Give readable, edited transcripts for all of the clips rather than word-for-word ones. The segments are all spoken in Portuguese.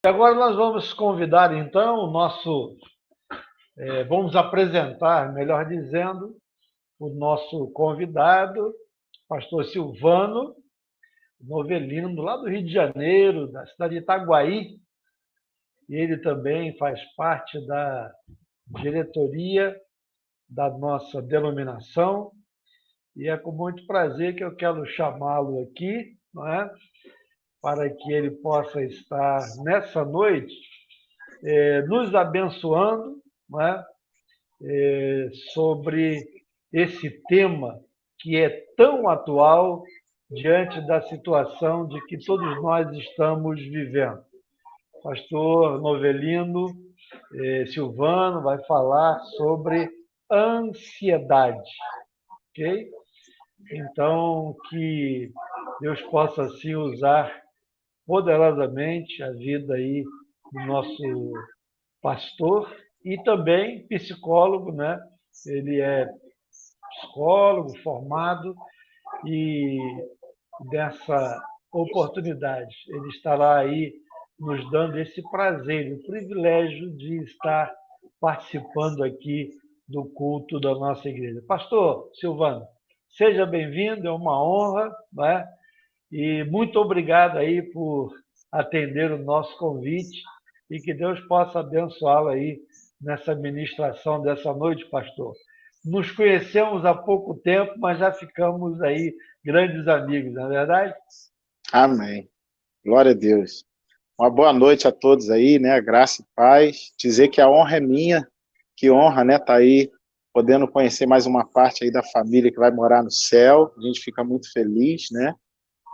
Agora nós vamos convidar, então, vamos apresentar, melhor dizendo, o nosso convidado, pastor Silvano Novelino, lá do Rio de Janeiro, da cidade de Itaguaí. E ele também faz parte da diretoria da nossa denominação. E é com muito prazer que eu quero chamá-lo aqui, não é? Para que ele possa estar nessa noite nos abençoando, não é? Sobre esse tema que é tão atual diante da situação de que todos nós estamos vivendo. Pastor Novelino Silvano vai falar sobre ansiedade, ok? Então, que Deus possa assim usar poderosamente a vida aí do nosso pastor e também psicólogo, né? Ele é psicólogo formado e dessa oportunidade ele estará aí nos dando esse prazer, o privilégio de estar participando aqui do culto da nossa igreja. Pastor Silvano, seja bem-vindo, é uma honra, né? E muito obrigado aí por atender o nosso convite e que Deus possa abençoá-lo aí nessa ministração dessa noite, pastor. Nos conhecemos há pouco tempo, mas já ficamos aí grandes amigos, não é verdade? Amém. Glória a Deus. Uma boa noite a todos aí, né? Graça e paz. Dizer que a honra é minha, que honra, né? Tá aí podendo conhecer mais uma parte aí da família que vai morar no céu. A gente fica muito feliz, né?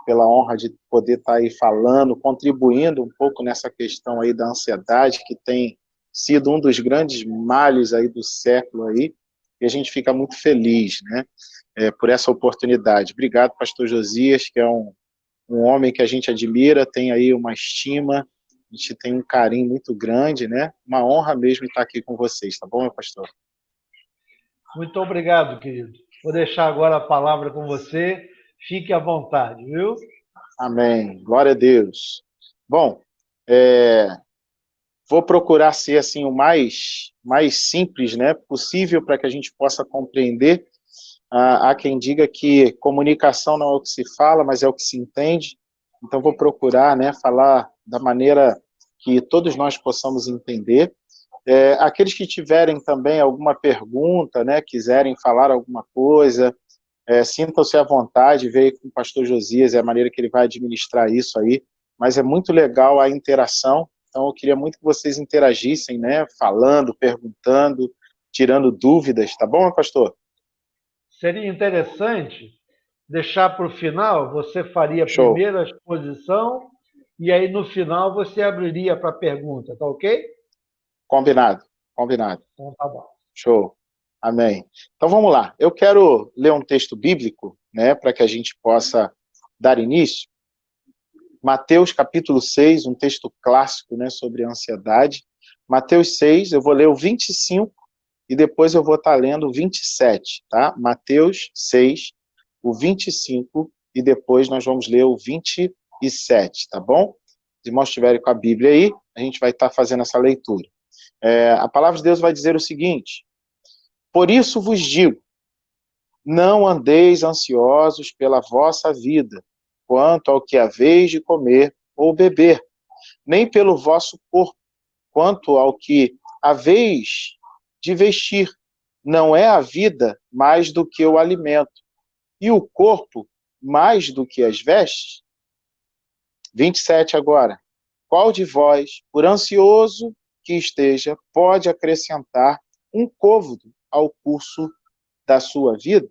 Pela honra de poder estar aí falando, contribuindo um pouco nessa questão aí da ansiedade, que tem sido um dos grandes males aí do século aí, e a gente fica muito feliz, né, por essa oportunidade. Obrigado, pastor Josias, que é um homem que a gente admira, tem aí uma estima, a gente tem um carinho muito grande, né, uma honra mesmo estar aqui com vocês, tá bom, meu pastor? Muito obrigado, querido. Vou deixar agora a palavra com você. Fique à vontade, viu? Amém. Glória a Deus. Bom, vou procurar ser assim o mais simples, né, possível para que a gente possa compreender. Há quem diga que comunicação não é o que se fala, mas é o que se entende. Então vou procurar, né, falar da maneira que todos nós possamos entender. Aqueles que tiverem também alguma pergunta, né, quiserem falar alguma coisa, sintam-se à vontade, veio com o pastor Josias, é a maneira que ele vai administrar isso aí, mas é muito legal a interação, então eu queria muito que vocês interagissem, né, falando, perguntando, tirando dúvidas, tá bom, meu pastor? Seria interessante deixar para o final, você faria Show, primeiro a exposição e aí no final você abriria para a pergunta, tá ok? combinado, combinado, Então tá bom. show, amém. Então vamos lá, eu quero ler um texto bíblico, né, para que a gente possa dar início. Mateus capítulo 6, um texto clássico, né, sobre ansiedade. Mateus 6, eu vou ler o 25 e depois eu vou estar lendo o 27, tá? Mateus 6, o 25 e depois nós vamos ler o 27, tá bom? Se os irmãos estiverem com a Bíblia aí, a gente vai estar fazendo essa leitura. A palavra de Deus vai dizer o seguinte: por isso vos digo, não andeis ansiosos pela vossa vida, quanto ao que haveis de comer ou beber, nem pelo vosso corpo, quanto ao que haveis de vestir. Não é a vida mais do que o alimento, e o corpo mais do que as vestes? 27 agora. Qual de vós, por ansioso que esteja, pode acrescentar um côvado ao curso da sua vida?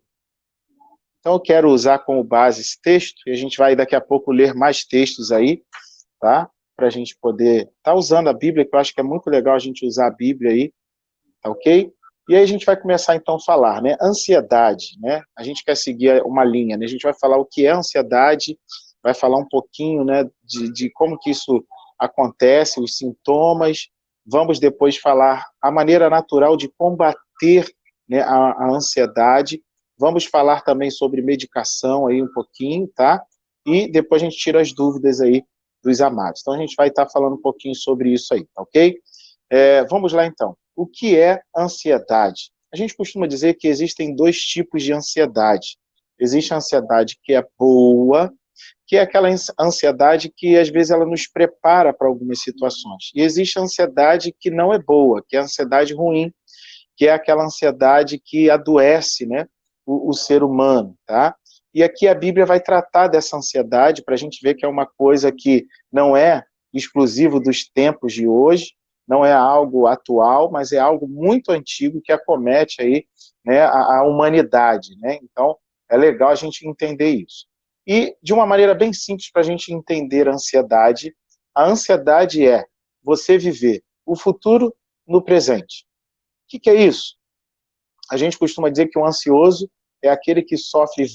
Então eu quero usar como base esse texto, e a gente vai daqui a pouco ler mais textos aí, tá? Para a gente poder estar usando a Bíblia, que eu acho que é muito legal a gente usar a Bíblia aí, tá ok? E aí a gente vai começar então a falar, né? Ansiedade, né? A gente quer seguir uma linha, né? A gente vai falar o que é ansiedade, vai falar um pouquinho, né, de como que isso acontece, os sintomas, vamos depois falar a maneira natural de combater, né, a ansiedade, vamos falar também sobre medicação aí um pouquinho, tá? E depois a gente tira as dúvidas aí dos amados. Então, a gente vai estar falando um pouquinho sobre isso aí, tá ok? Vamos lá, então. O que é ansiedade? A gente costuma dizer que existem dois tipos de ansiedade. Existe a ansiedade que é boa, que é aquela ansiedade que, às vezes, ela nos prepara para algumas situações. E existe a ansiedade que não é boa, que é a ansiedade ruim, que é aquela ansiedade que adoece, né, o ser humano, tá? E aqui a Bíblia vai tratar dessa ansiedade para a gente ver que é uma coisa que não é exclusivo dos tempos de hoje, não é algo atual, mas é algo muito antigo que acomete aí, né, a humanidade, né? Então, é legal a gente entender isso. E, de uma maneira bem simples para a gente entender a ansiedade é você viver o futuro no presente. O que é isso? A gente costuma dizer que o ansioso é aquele que sofre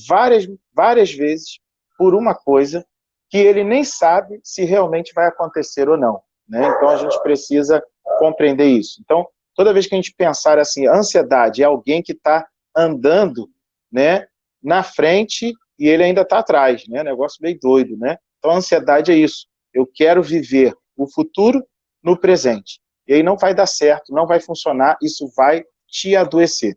várias vezes por uma coisa que ele nem sabe se realmente vai acontecer ou não, né? Então, a gente precisa compreender isso. Então, toda vez que a gente pensar assim, ansiedade é alguém que está andando, né, na frente e ele ainda está atrás, né? Negócio meio doido, né? Então, a ansiedade é isso. Eu quero viver o futuro no presente. E aí não vai dar certo, não vai funcionar, isso vai te adoecer.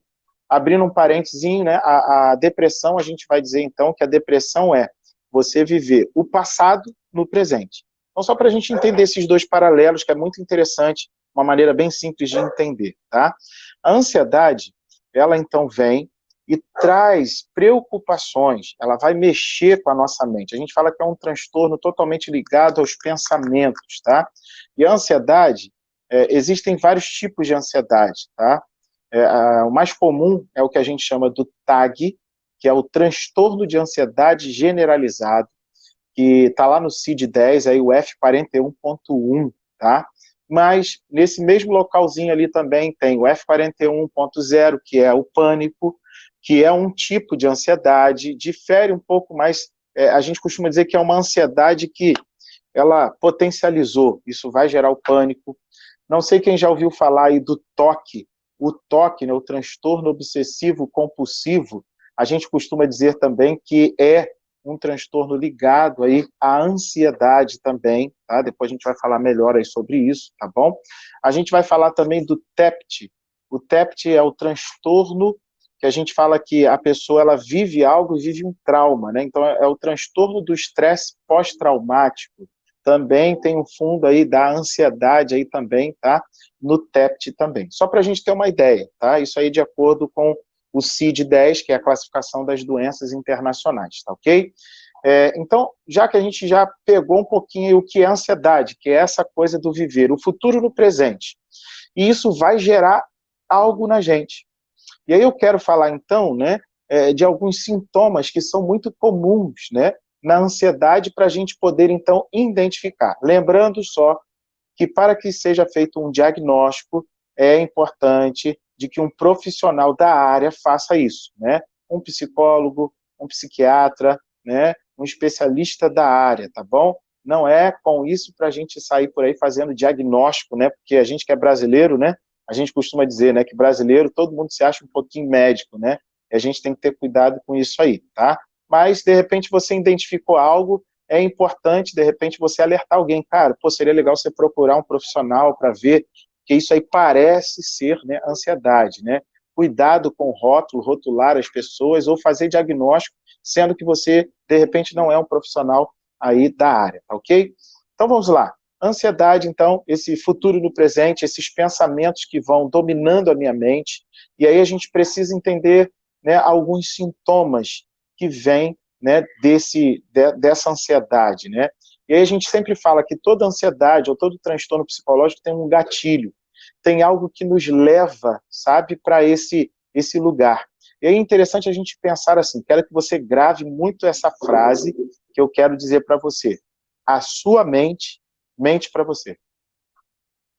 Abrindo um parênteses, né, a depressão, a gente vai dizer então que a depressão é você viver o passado no presente. Então, só para a gente entender esses dois paralelos, que é muito interessante, uma maneira bem simples de entender, tá? A ansiedade, ela então vem e traz preocupações, ela vai mexer com a nossa mente. A gente fala que é um transtorno totalmente ligado aos pensamentos, tá? E a ansiedade, existem vários tipos de ansiedade, tá? O mais comum é o que a gente chama do TAG, que é o transtorno de ansiedade generalizado, que está lá no CID-10, aí o F41.1, tá? Mas nesse mesmo localzinho ali também tem o F41.0, que é o pânico, que é um tipo de ansiedade, difere um pouco mais, a gente costuma dizer que é uma ansiedade que ela potencializou, isso vai gerar o pânico. Não sei quem já ouviu falar aí do TOC, o TOC, né, o transtorno obsessivo compulsivo, a gente costuma dizer também que é um transtorno ligado aí à ansiedade também, tá? Depois a gente vai falar melhor aí sobre isso, tá bom? A gente vai falar também do TEPT. O TEPT é o transtorno que a gente fala que a pessoa ela vive algo, vive um trauma, né? Então é o transtorno do estresse pós-traumático. Também tem um fundo aí da ansiedade aí também, tá? No TEPT também. Só para a gente ter uma ideia, tá? Isso aí de acordo com o CID-10, que é a classificação das doenças internacionais, tá ok? Então, já que a gente já pegou um pouquinho o que é ansiedade, que é essa coisa do viver o futuro no presente, e isso vai gerar algo na gente. E aí eu quero falar, então, né, de alguns sintomas que são muito comuns, né, na ansiedade para a gente poder, então, identificar. Lembrando só que para que seja feito um diagnóstico, é importante de que um profissional da área faça isso, né? Um psicólogo, um psiquiatra, né? Um especialista da área, tá bom? Não é com isso para a gente sair por aí fazendo diagnóstico, né? Porque a gente que é brasileiro, né? A gente costuma dizer, né, que brasileiro, todo mundo se acha um pouquinho médico, né? E a gente tem que ter cuidado com isso aí, tá? Mas, de repente, você identificou algo, é importante, de repente, você alertar alguém. Cara, pô, seria legal você procurar um profissional para ver, que isso aí parece ser, né, ansiedade, né? Cuidado com o rótulo, rotular as pessoas ou fazer diagnóstico, sendo que você, de repente, não é um profissional aí da área, tá ok? Então, vamos lá. Ansiedade, então, esse futuro no presente, esses pensamentos que vão dominando a minha mente, e aí a gente precisa entender, né, alguns sintomas que vêm, né, dessa ansiedade, né? E aí a gente sempre fala que toda ansiedade ou todo transtorno psicológico tem um gatilho, tem algo que nos leva, sabe, para esse lugar. E aí é interessante a gente pensar assim, quero que você grave muito essa frase que eu quero dizer para você. A sua mente mente para você.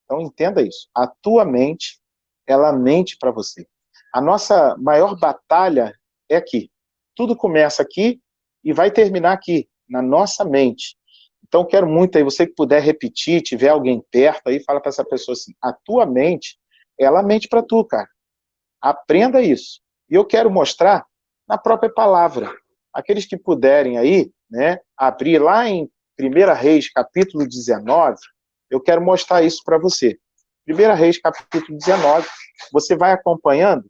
Então entenda isso. A tua mente, ela mente para você. A nossa maior batalha é aqui. Tudo começa aqui e vai terminar aqui, na nossa mente. Então quero muito aí, você que puder repetir, tiver alguém perto aí, fala para essa pessoa assim, a tua mente, ela mente para tu, cara. Aprenda isso. E eu quero mostrar na própria palavra. Aqueles que puderem aí, né, abrir lá em 1 Reis, capítulo 19, eu quero mostrar isso para você. 1 Reis, capítulo 19, você vai acompanhando.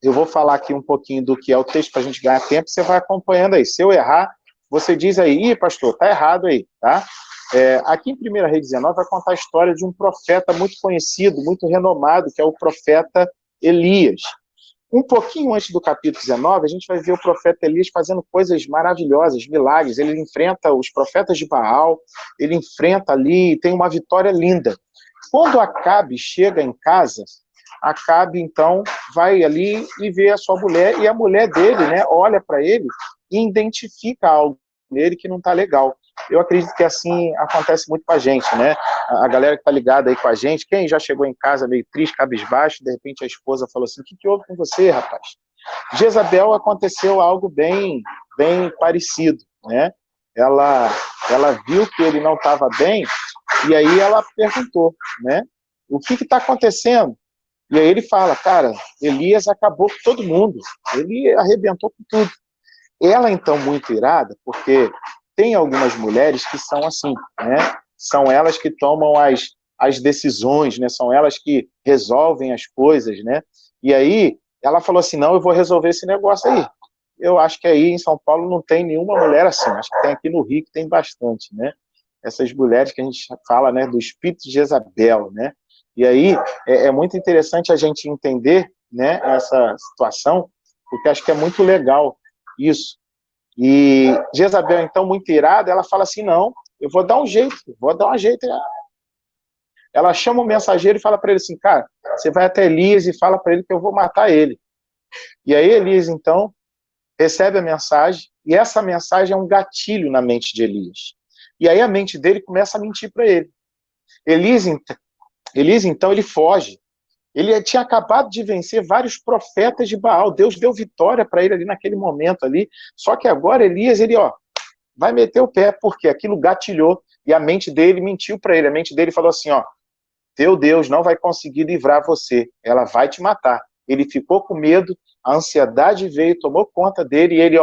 Eu vou falar aqui um pouquinho do que é o texto para a gente ganhar tempo, você vai acompanhando aí. Se eu errar, você diz aí, ih, pastor, tá errado aí, tá? Aqui em 1 Reis 19 vai contar a história de um profeta muito conhecido, muito renomado, que é o profeta Elias. Um pouquinho antes do capítulo 19, a gente vai ver o profeta Elias fazendo coisas maravilhosas, milagres. Ele enfrenta os profetas de Baal, ele enfrenta ali, tem uma vitória linda. Quando Acabe chega em casa, Acabe, então, vai ali e vê a sua mulher, e a mulher dele, né, olha para ele e identifica algo nele que não está legal. Eu acredito que assim acontece muito com a gente, né? A galera que está ligada aí com a gente, quem já chegou em casa meio triste, cabisbaixo, de repente a esposa falou assim, o que houve com você, rapaz? Jezabel aconteceu algo bem parecido, né? Ela viu que ele não estava bem, e aí ela perguntou, né? O que está acontecendo? E aí ele fala, cara, Elias acabou com todo mundo, ele arrebentou com tudo. Ela, então, muito irada, porque tem algumas mulheres que são assim, né? São elas que tomam as decisões, né? São elas que resolvem as coisas, né? E aí ela falou assim, não, eu vou resolver esse negócio aí. Eu acho que aí em São Paulo não tem nenhuma mulher assim, acho que tem aqui no Rio que tem bastante, né? Essas mulheres que a gente fala, né, do espírito de Jezabel, né? E aí é muito interessante a gente entender, né, essa situação, porque acho que é muito legal isso. E Jezabel, então, muito irada, ela fala assim, não, eu vou dar um jeito, vou dar um jeito. Ela chama o mensageiro e fala para ele assim, cara, você vai até Elias e fala para ele que eu vou matar ele. E aí Elias, então, recebe a mensagem, e essa mensagem é um gatilho na mente de Elias. E aí a mente dele começa a mentir para ele. Elias, então, ele foge. Ele tinha acabado de vencer vários profetas de Baal. Deus deu vitória para ele ali naquele momento ali. Só que agora Elias, ele, vai meter o pé, porque aquilo gatilhou e a mente dele mentiu para ele. A mente dele falou assim, teu Deus não vai conseguir livrar você. Ela vai te matar. Ele ficou com medo, a ansiedade veio, tomou conta dele e ele,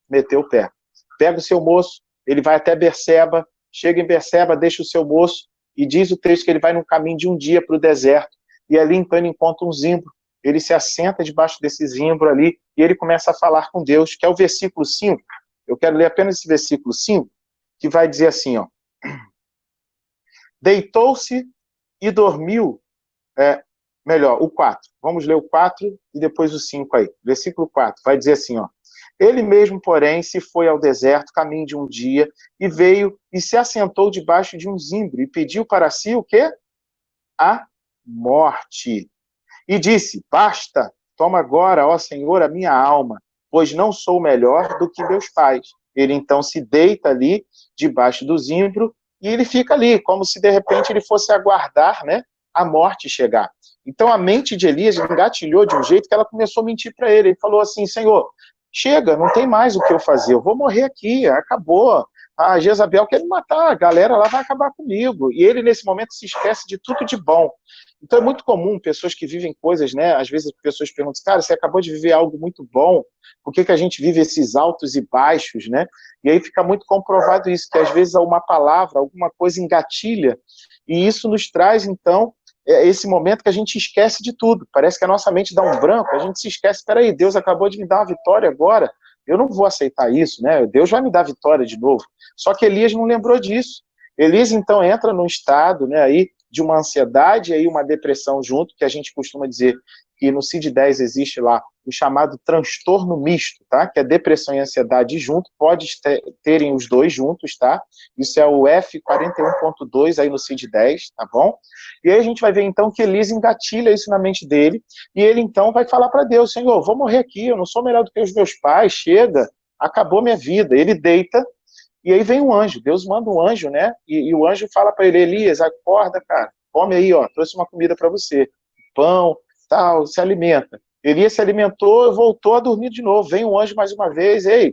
meteu o pé. Pega o seu moço, ele vai até Berseba, chega em Berseba, deixa o seu moço e diz o texto que ele vai num caminho de um dia para o deserto. E ali, então, ele encontra um zimbro. Ele se assenta debaixo desse zimbro ali e ele começa a falar com Deus, que é o versículo 5. Eu quero ler apenas esse versículo 5, que vai dizer assim, deitou-se e dormiu, melhor, o 4. Vamos ler o 4 e depois o 5 aí. Versículo 4, vai dizer assim, ele mesmo, porém, se foi ao deserto, caminho de um dia, e veio e se assentou debaixo de um zimbro, e pediu para si o quê? A morte. E disse, basta, toma agora, ó Senhor, a minha alma, pois não sou melhor do que meus pais. Ele então se deita ali, debaixo do zimbro, e ele fica ali, como se de repente ele fosse aguardar, né, a morte chegar. Então a mente de Elias engatilhou de um jeito que ela começou a mentir para ele. Ele falou assim, Senhor, chega, não tem mais o que eu fazer, eu vou morrer aqui, acabou. A Jezabel quer me matar, a galera lá vai acabar comigo. E ele, nesse momento, se esquece de tudo de bom. Então é muito comum pessoas que vivem coisas, né? Às vezes as pessoas perguntam, cara, você acabou de viver algo muito bom, por que a gente vive esses altos e baixos, né? E aí fica muito comprovado isso, que às vezes uma palavra, alguma coisa engatilha, e isso nos traz, então, esse momento que a gente esquece de tudo. Parece que a nossa mente dá um branco, a gente se esquece, peraí, Deus acabou de me dar uma vitória agora, eu não vou aceitar isso, né? Deus vai me dar vitória de novo. Só que Elias não lembrou disso. Elias, então, entra num estado, né, aí, de uma ansiedade e aí uma depressão junto, que a gente costuma dizer que no CID-10 existe lá o chamado transtorno misto, tá? Que é depressão e ansiedade junto, pode terem os dois juntos, tá? Isso é o F41.2 aí no CID-10, tá bom? E aí a gente vai ver então que Elias engatilha isso na mente dele, e ele então vai falar para Deus, Senhor, vou morrer aqui, eu não sou melhor do que os meus pais, chega, acabou minha vida. Ele deita, e aí vem um anjo, Deus manda um anjo, né? E o anjo fala para ele, Elias, acorda, cara, come aí, trouxe uma comida para você, pão, tal, se alimenta. Elias se alimentou e voltou a dormir de novo. Vem um anjo mais uma vez, ei,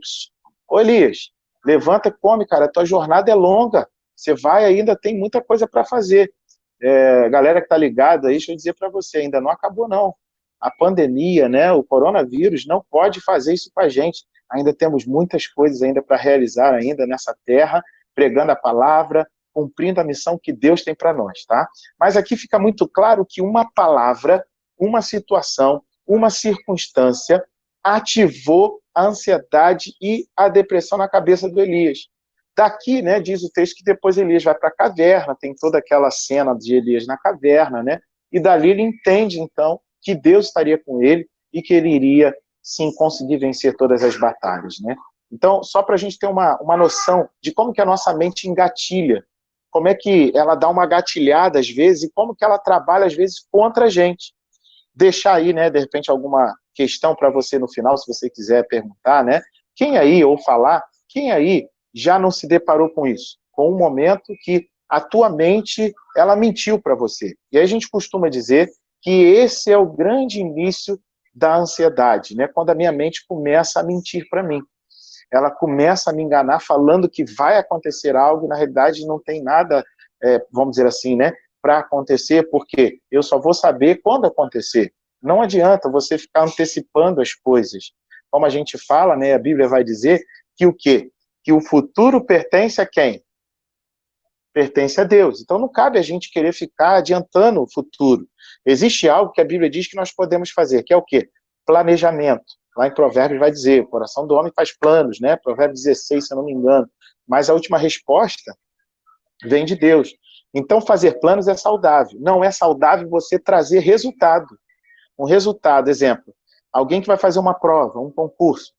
ô Elias, levanta e come, cara, a tua jornada é longa, você vai ainda, tem muita coisa para fazer. Galera que tá ligada aí, deixa eu dizer para você, ainda não acabou não. A pandemia, né, o coronavírus não pode fazer isso com a gente. ainda temos muitas coisas ainda para realizar ainda nessa terra, pregando a palavra, cumprindo a missão que Deus tem para nós, tá? Mas aqui fica muito claro que uma palavra, uma situação, uma circunstância ativou a ansiedade e a depressão na cabeça do Elias. Daqui, né, diz o texto que depois Elias vai para a caverna, tem toda aquela cena de Elias na caverna, né? E dali ele entende, então, que Deus estaria com ele e que ele iria, sim, conseguir vencer todas as batalhas, né? Então, só para a gente ter uma noção de como que a nossa mente engatilha, como é que ela dá uma gatilhada às vezes e como que ela trabalha às vezes contra a gente. Deixar aí, né, de repente, alguma questão para você no final, se você quiser perguntar, né? Quem aí, ou falar, quem aí já não se deparou com isso? Com um momento que a tua mente, ela mentiu para você. E aí a gente costuma dizer que esse é o grande início da ansiedade, né? Quando a minha mente começa a mentir para mim. Ela começa a me enganar falando que vai acontecer algo, e na realidade não tem nada, vamos dizer assim, né, para acontecer, porque eu só vou saber quando acontecer. Não adianta você ficar antecipando as coisas. Como a gente fala, né, a Bíblia vai dizer que o quê? Que o futuro pertence a quem? Pertence a Deus. Então não cabe a gente querer ficar adiantando o futuro. Existe algo que a Bíblia diz que nós podemos fazer, que é o quê? Planejamento. Lá em Provérbios vai dizer, o coração do homem faz planos, né? Provérbios 16, se eu não me engano. Mas a última resposta vem de Deus. Então fazer planos é saudável. Não é saudável você trazer resultado. Um resultado, exemplo, alguém que vai fazer uma prova, um concurso.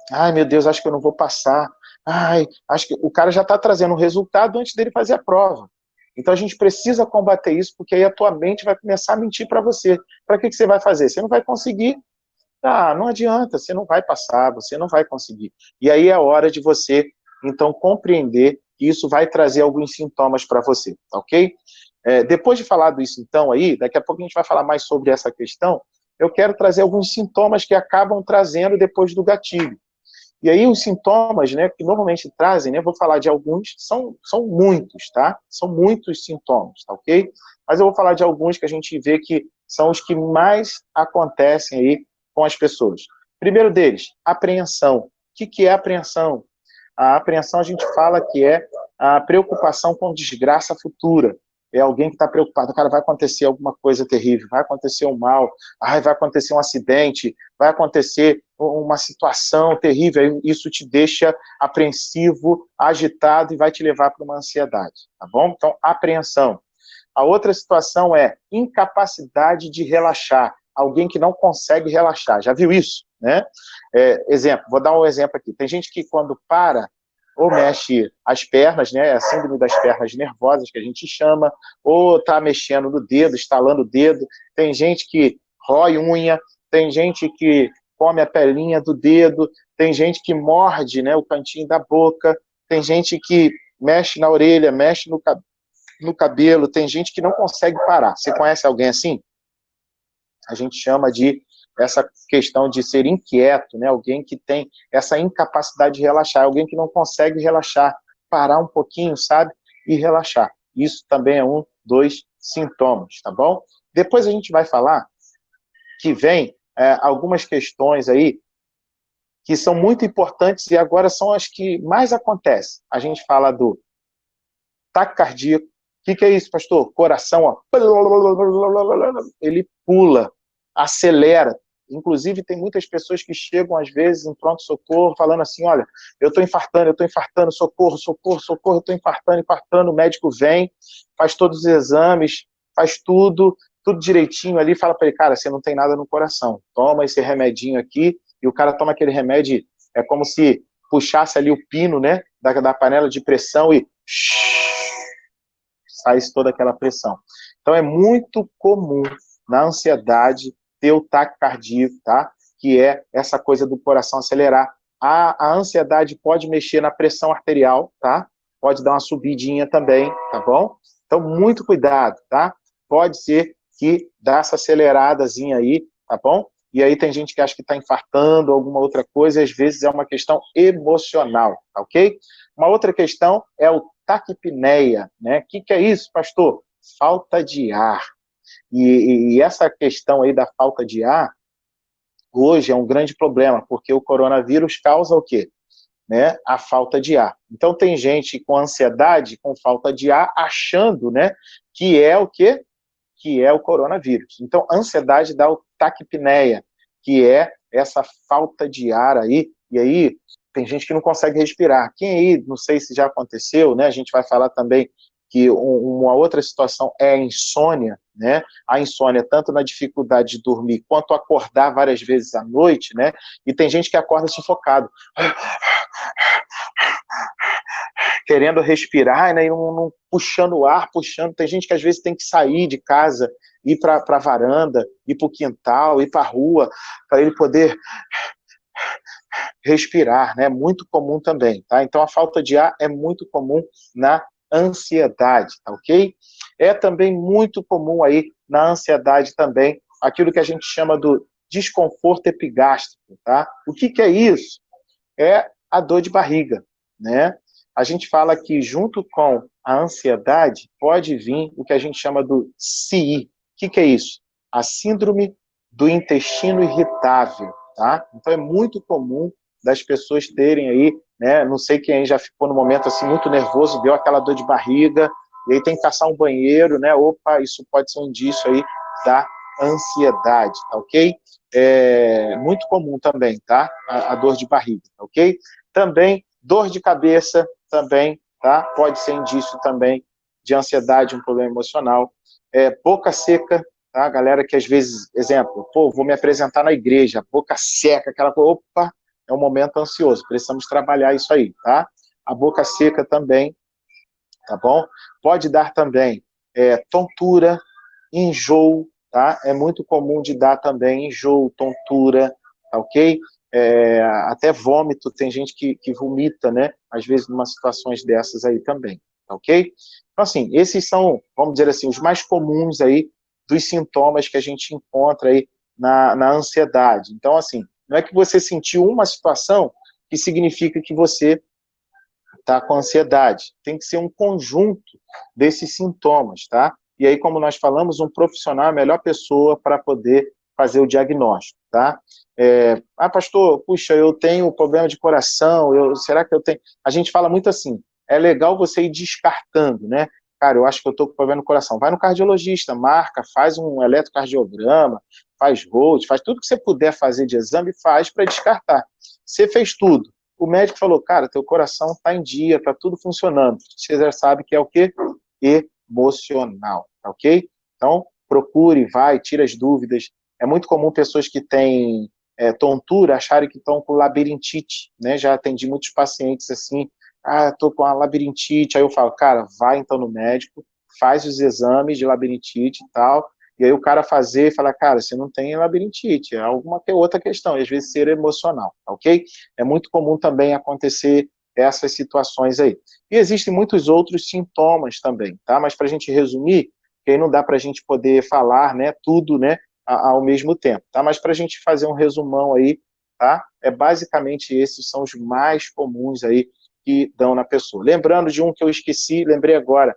Ai, meu Deus, acho que eu não vou passar. Ai, acho que o cara já está trazendo um resultado antes dele fazer a prova. Então a gente precisa combater isso, porque aí a tua mente vai começar a mentir para você. Para que você vai fazer? Você não vai conseguir. Ah, não adianta, você não vai passar, você não vai conseguir. E aí é a hora de você, então, compreender que isso vai trazer alguns sintomas para você, ok? Depois de falar disso, então, aí, daqui a pouco a gente vai falar mais sobre essa questão, eu quero trazer alguns sintomas que acabam trazendo depois do gatilho. E aí os sintomas, né, que normalmente trazem, né, vou falar de alguns, são muitos, tá? São muitos sintomas, tá ok? Mas eu vou falar de alguns que a gente vê que são os que mais acontecem aí com as pessoas. Primeiro deles, apreensão. O que é apreensão? A apreensão a gente fala que é a preocupação com desgraça futura. É alguém que está preocupado, cara, vai acontecer alguma coisa terrível, vai acontecer um mal, vai acontecer um acidente, vai acontecer uma situação terrível, isso te deixa apreensivo, agitado e vai te levar para uma ansiedade, tá bom? Então, apreensão. A outra situação é incapacidade de relaxar, alguém que não consegue relaxar, já viu isso, né? Exemplo, vou dar um exemplo aqui, tem gente que quando para, ou mexe as pernas, né, a síndrome das pernas nervosas, que a gente chama, ou está mexendo no dedo, estalando o dedo, tem gente que rói unha, tem gente que come a pelinha do dedo, tem gente que morde, né, o cantinho da boca, tem gente que mexe na orelha, mexe no cabelo, tem gente que não consegue parar. Você conhece alguém assim? A gente chama de essa questão de ser inquieto, né? Alguém que tem essa incapacidade de relaxar, alguém que não consegue relaxar, parar um pouquinho, sabe? E relaxar. Isso também é um dos sintomas, tá bom? Depois a gente vai falar que vem algumas questões aí que são muito importantes e agora são as que mais acontecem. A gente fala do taque cardíaco. O que é isso, pastor? Coração, ó, ele pula, acelera. Inclusive, tem muitas pessoas que chegam, às vezes, em pronto-socorro, falando assim, olha, eu estou infartando, socorro, socorro, socorro, eu estou infartando, o médico vem, faz todos os exames, faz tudo direitinho ali, fala para ele, cara, você não tem nada no coração, toma esse remedinho aqui, e o cara toma aquele remédio, é como se puxasse ali o pino, né, da panela de pressão e saísse toda aquela pressão. Então é muito comum na ansiedade ter o taque cardíaco, tá? Que é essa coisa do coração acelerar. A ansiedade pode mexer na pressão arterial, tá? Pode dar uma subidinha também, tá bom? Então muito cuidado, tá? Pode ser que dá essa aceleradazinha aí, tá bom? E aí tem gente que acha que está infartando, alguma outra coisa, e às vezes é uma questão emocional, tá ok? Uma outra questão é o taquipneia, né? O que é isso, pastor? Falta de ar. E essa questão aí da falta de ar, hoje é um grande problema, porque o coronavírus causa o quê? Né, a falta de ar. Então tem gente com ansiedade, com falta de ar, achando, né, que é o quê? Que é o coronavírus. Então, ansiedade dá o taquipneia, que é essa falta de ar aí, e aí tem gente que não consegue respirar. Quem aí, não sei se já aconteceu, né, a gente vai falar também que uma outra situação é a insônia, né, a insônia tanto na dificuldade de dormir, quanto acordar várias vezes à noite, né, e tem gente que acorda sufocado, querendo respirar, né, e não puxando o ar, puxando. Tem gente que às vezes tem que sair de casa, ir para a varanda, ir para o quintal, ir para a rua, para ele poder respirar, né? Muito comum também, tá? Então a falta de ar é muito comum na ansiedade, tá ok? É também muito comum aí na ansiedade também aquilo que a gente chama do desconforto epigástrico, tá? O que é isso? É a dor de barriga, né? A gente fala que junto com a ansiedade pode vir o que a gente chama do CI. O que é isso? A síndrome do intestino irritável, tá? Então é muito comum das pessoas terem aí, né? Não sei quem já ficou no momento assim muito nervoso, deu aquela dor de barriga, e aí tem que passar um banheiro, né? Opa, isso pode ser um indício aí da ansiedade, tá ok? É muito comum também, tá? A dor de barriga, tá ok? Também dor de cabeça, também, tá? Pode ser indício também de ansiedade, um problema emocional. Boca seca, tá? Galera que às vezes, exemplo, pô, vou me apresentar na igreja, boca seca, aquela coisa, opa, é um momento ansioso, precisamos trabalhar isso aí, tá? A boca seca também, tá bom? Pode dar também tontura, enjoo, tá? É muito comum de dar também enjoo, tontura, tá ok? Até vômito, tem gente que vomita, né? Às vezes, em umas situações dessas aí também, tá ok? Então, assim, esses são, vamos dizer assim, os mais comuns aí dos sintomas que a gente encontra aí na ansiedade. Então, assim, não é que você sentiu uma situação que significa que você tá com ansiedade. Tem que ser um conjunto desses sintomas, tá? E aí, como nós falamos, um profissional é a melhor pessoa para poder fazer o diagnóstico, tá? Pastor, puxa, eu tenho problema de coração, será que eu tenho... A gente fala muito assim, é legal você ir descartando, né? Cara, eu acho que eu estou com problema no coração. Vai no cardiologista, marca, faz um eletrocardiograma, faz Holter, faz tudo que você puder fazer de exame, faz para descartar. Você fez tudo. O médico falou, cara, teu coração está em dia, está tudo funcionando. Você já sabe que é o quê? Emocional, tá ok? Então, procure, vai, tira as dúvidas. É muito comum pessoas que têm tontura acharem que estão com labirintite, né? Já atendi muitos pacientes assim, estou com uma labirintite, aí eu falo, cara, vai então no médico, faz os exames de labirintite e tal, e aí o cara fazer e falar, cara, você não tem labirintite, é alguma outra questão, e às vezes ser emocional, tá ok? É muito comum também acontecer essas situações aí. E existem muitos outros sintomas também, tá? Mas para a gente resumir, que aí não dá para a gente poder falar, né, tudo, né, ao mesmo tempo, tá? Mas para a gente fazer um resumão aí, tá? Basicamente esses são os mais comuns aí que dão na pessoa. Lembrando de um que eu esqueci, lembrei agora,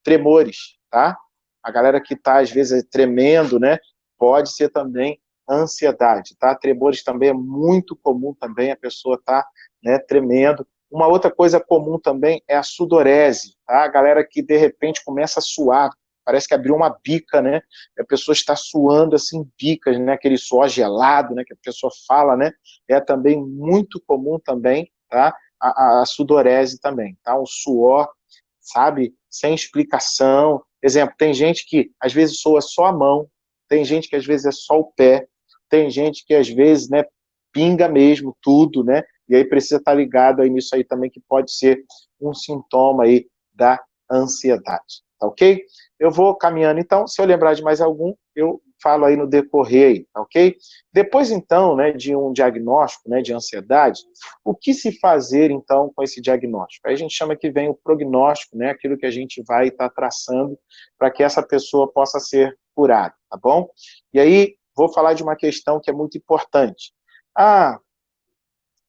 tremores, tá? A galera que está, às vezes, tremendo, né? Pode ser também ansiedade, tá? Tremores também é muito comum também, a pessoa tá, né, tremendo. Uma outra coisa comum também é a sudorese, tá? A galera que, de repente, começa a suar, parece que abriu uma bica, né? A pessoa está suando, assim, bicas, né? Aquele suor gelado, né? Que a pessoa fala, né? É também muito comum também, tá? A sudorese também, tá? Um suor, sabe? Sem explicação. Exemplo, tem gente que às vezes soa só a mão, tem gente que às vezes é só o pé, tem gente que às vezes, né, pinga mesmo tudo, né? E aí precisa estar ligado aí nisso aí também, que pode ser um sintoma aí da ansiedade, tá ok? Eu vou caminhando então, se eu lembrar de mais algum, eu falo aí no decorrer aí, tá ok? Depois então, né, de um diagnóstico, né, de ansiedade, o que se fazer então com esse diagnóstico? Aí a gente chama que vem o prognóstico, né, aquilo que a gente vai estar traçando para que essa pessoa possa ser curada, tá bom? E aí vou falar de uma questão que é muito importante.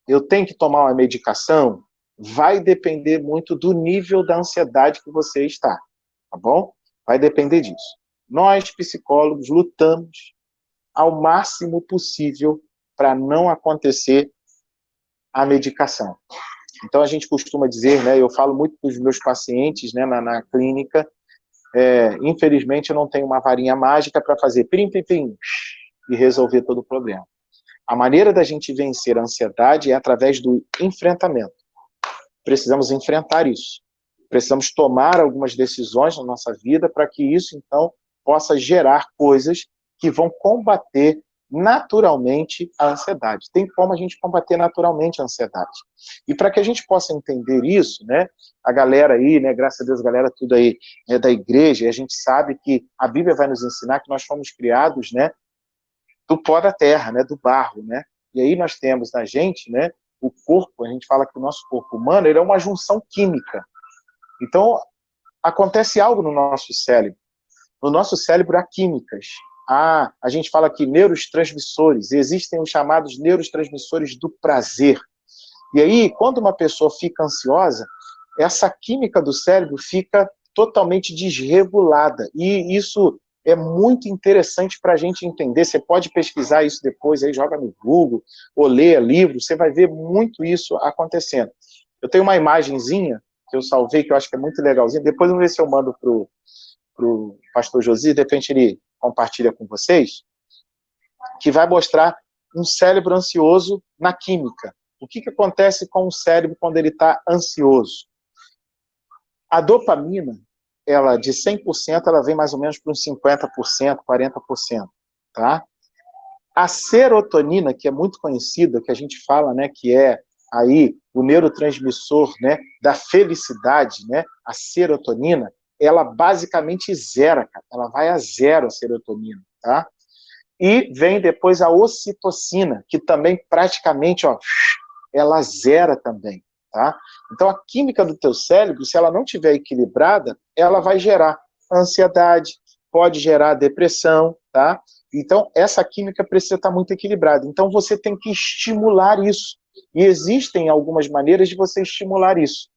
Eu tenho que tomar uma medicação? Vai depender muito do nível da ansiedade que você está, tá bom? Vai depender disso. Nós, psicólogos, lutamos ao máximo possível para não acontecer a medicação. Então, a gente costuma dizer, né, eu falo muito para os meus pacientes, né, na clínica, infelizmente eu não tenho uma varinha mágica para fazer pim, pim, pim, e resolver todo o problema. A maneira da gente vencer a ansiedade é através do enfrentamento. Precisamos enfrentar isso. Precisamos tomar algumas decisões na nossa vida para que isso, então, possa gerar coisas que vão combater naturalmente a ansiedade. Tem como a gente combater naturalmente a ansiedade. E para que a gente possa entender isso, né, a galera aí, né, graças a Deus, a galera tudo aí é da igreja, e a gente sabe que a Bíblia vai nos ensinar que nós fomos criados, né, do pó da terra, né, do barro, né? E aí nós temos na gente, né, o corpo, a gente fala que o nosso corpo humano, ele é uma junção química. Então, acontece algo no nosso cérebro. No nosso cérebro há químicas. A gente fala aqui neurotransmissores, existem os chamados neurotransmissores do prazer. E aí, quando uma pessoa fica ansiosa, essa química do cérebro fica totalmente desregulada. E isso é muito interessante para a gente entender. Você pode pesquisar isso depois, aí joga no Google, ou leia livro, você vai ver muito isso acontecendo. Eu tenho uma imagenzinha que eu salvei, que eu acho que é muito legalzinha. Depois eu vou ver se eu mando para o pastor Josi, de repente ele compartilha com vocês, que vai mostrar um cérebro ansioso na química. O que acontece com o cérebro quando ele está ansioso? A dopamina, ela de 100%, ela vem mais ou menos para uns 50%, 40%, tá? A serotonina, que é muito conhecida, que a gente fala, né, que é aí o neurotransmissor, né, da felicidade, né, a serotonina, ela basicamente zera, cara. Ela vai a zero a serotonina, tá? E vem depois a ocitocina, que também praticamente, ó, ela zera também, tá? Então a química do teu cérebro, se ela não estiver equilibrada, ela vai gerar ansiedade, pode gerar depressão, tá? Então essa química precisa estar muito equilibrada. Então você tem que estimular isso. E existem algumas maneiras de você estimular isso,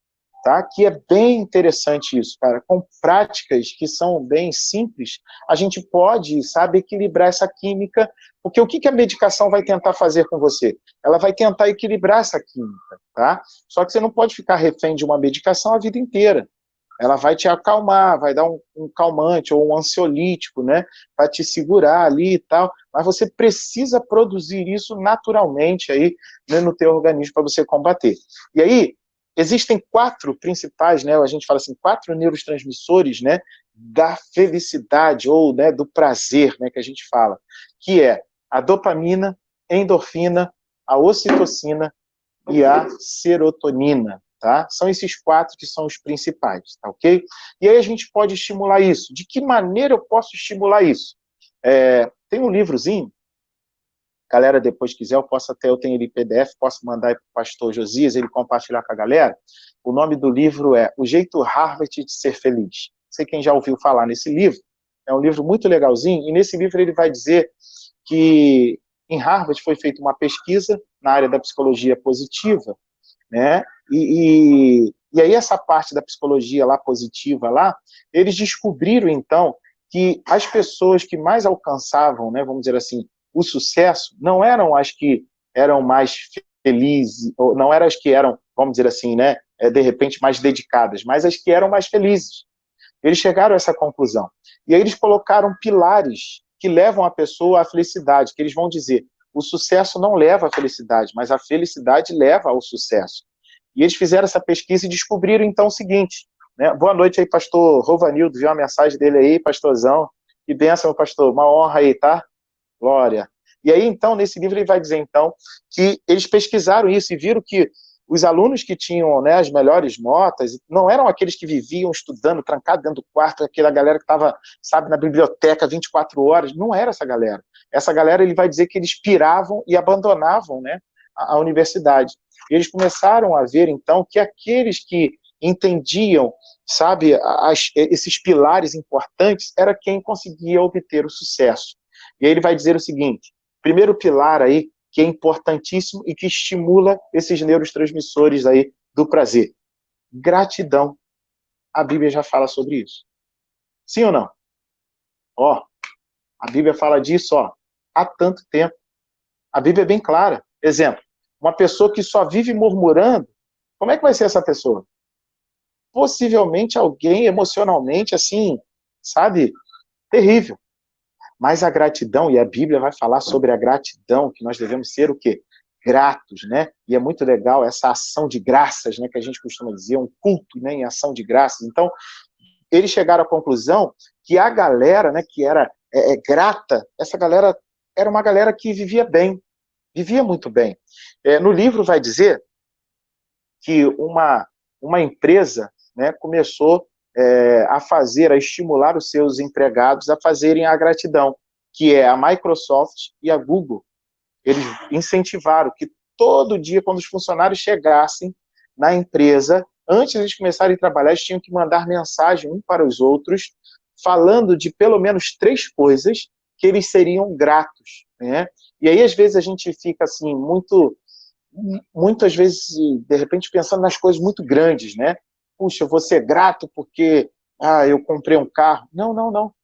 tá? Que é bem interessante isso, cara. Com práticas que são bem simples, a gente pode, sabe, equilibrar essa química, porque o que a medicação vai tentar fazer com você? Ela vai tentar equilibrar essa química, tá? Só que você não pode ficar refém de uma medicação a vida inteira. Ela vai te acalmar, vai dar um calmante ou um ansiolítico, né? Vai te segurar ali e tal, mas você precisa produzir isso naturalmente aí, né, no teu organismo para você combater. E aí, existem 4 principais, né, a gente fala assim, 4 neurotransmissores, né, da felicidade ou, né, do prazer, né, que a gente fala, que é a dopamina, endorfina, a ocitocina e a serotonina, tá? São esses 4 que são os principais, tá ok? E aí a gente pode estimular isso. De que maneira eu posso estimular isso? Tem um livrozinho, galera, depois quiser, eu tenho ele em PDF, posso mandar para o pastor Josias, ele compartilhar com a galera. O nome do livro é O Jeito Harvard de Ser Feliz. Não sei quem já ouviu falar nesse livro, é um livro muito legalzinho, e nesse livro ele vai dizer que em Harvard foi feita uma pesquisa na área da psicologia positiva, né? E aí essa parte da psicologia lá positiva lá, eles descobriram então que as pessoas que mais alcançavam, né, vamos dizer assim, o sucesso, não eram as que eram mais felizes, ou não eram as que eram, vamos dizer assim, né, de repente mais dedicadas, mas as que eram mais felizes. Eles chegaram a essa conclusão. E aí eles colocaram pilares que levam a pessoa à felicidade, que eles vão dizer, o sucesso não leva à felicidade, mas a felicidade leva ao sucesso. E eles fizeram essa pesquisa e descobriram então o seguinte, né? Boa noite aí, pastor Rovanildo, viu a mensagem dele aí, pastorzão, que bênção, meu pastor, uma honra aí, tá? Glória. E aí, então, nesse livro ele vai dizer, então, que eles pesquisaram isso e viram que os alunos que tinham, né, as melhores notas não eram aqueles que viviam estudando, trancado dentro do quarto, aquela galera que estava, sabe, na biblioteca 24 horas. Não era essa galera. Essa galera, ele vai dizer que eles piravam e abandonavam, né, a universidade. E eles começaram a ver, então, que aqueles que entendiam, sabe, esses pilares importantes, era quem conseguia obter o sucesso. E aí ele vai dizer o seguinte, primeiro pilar aí, que é importantíssimo e que estimula esses neurotransmissores aí do prazer. Gratidão. A Bíblia já fala sobre isso. Sim ou não? Ó, a Bíblia fala disso, ó, há tanto tempo. A Bíblia é bem clara. Exemplo, uma pessoa que só vive murmurando, como é que vai ser essa pessoa? Possivelmente alguém emocionalmente, assim, sabe, terrível. Mas a gratidão, e a Bíblia vai falar sobre a gratidão, que nós devemos ser o quê? Gratos, né? E é muito legal essa ação de graças, né, que a gente costuma dizer, um culto, né, em ação de graças. Então, eles chegaram à conclusão que a galera, né, que era grata, essa galera era uma galera que vivia bem, vivia muito bem. No livro vai dizer que uma empresa, né, começou a estimular os seus empregados a fazerem a gratidão, que é a Microsoft e a Google. Eles incentivaram que todo dia, quando os funcionários chegassem na empresa, antes de eles começarem a trabalhar, eles tinham que mandar mensagem uns para os outros, falando de pelo menos 3 coisas que eles seriam gratos, né? E aí, às vezes, a gente fica assim, muitas vezes, de repente, pensando nas coisas muito grandes, né? Puxa, eu vou ser grato porque eu comprei um carro. Não, não, não.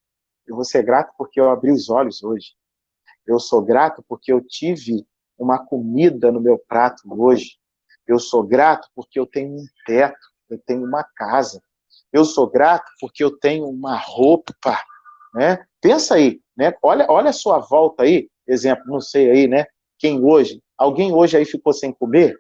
Eu vou ser grato porque eu abri os olhos hoje. Eu sou grato porque eu tive uma comida no meu prato hoje. Eu sou grato porque eu tenho um teto, eu tenho uma casa. Eu sou grato porque eu tenho uma roupa, né? Pensa aí, né? Olha a sua volta aí, exemplo, não sei aí, né? Alguém hoje aí ficou sem comer?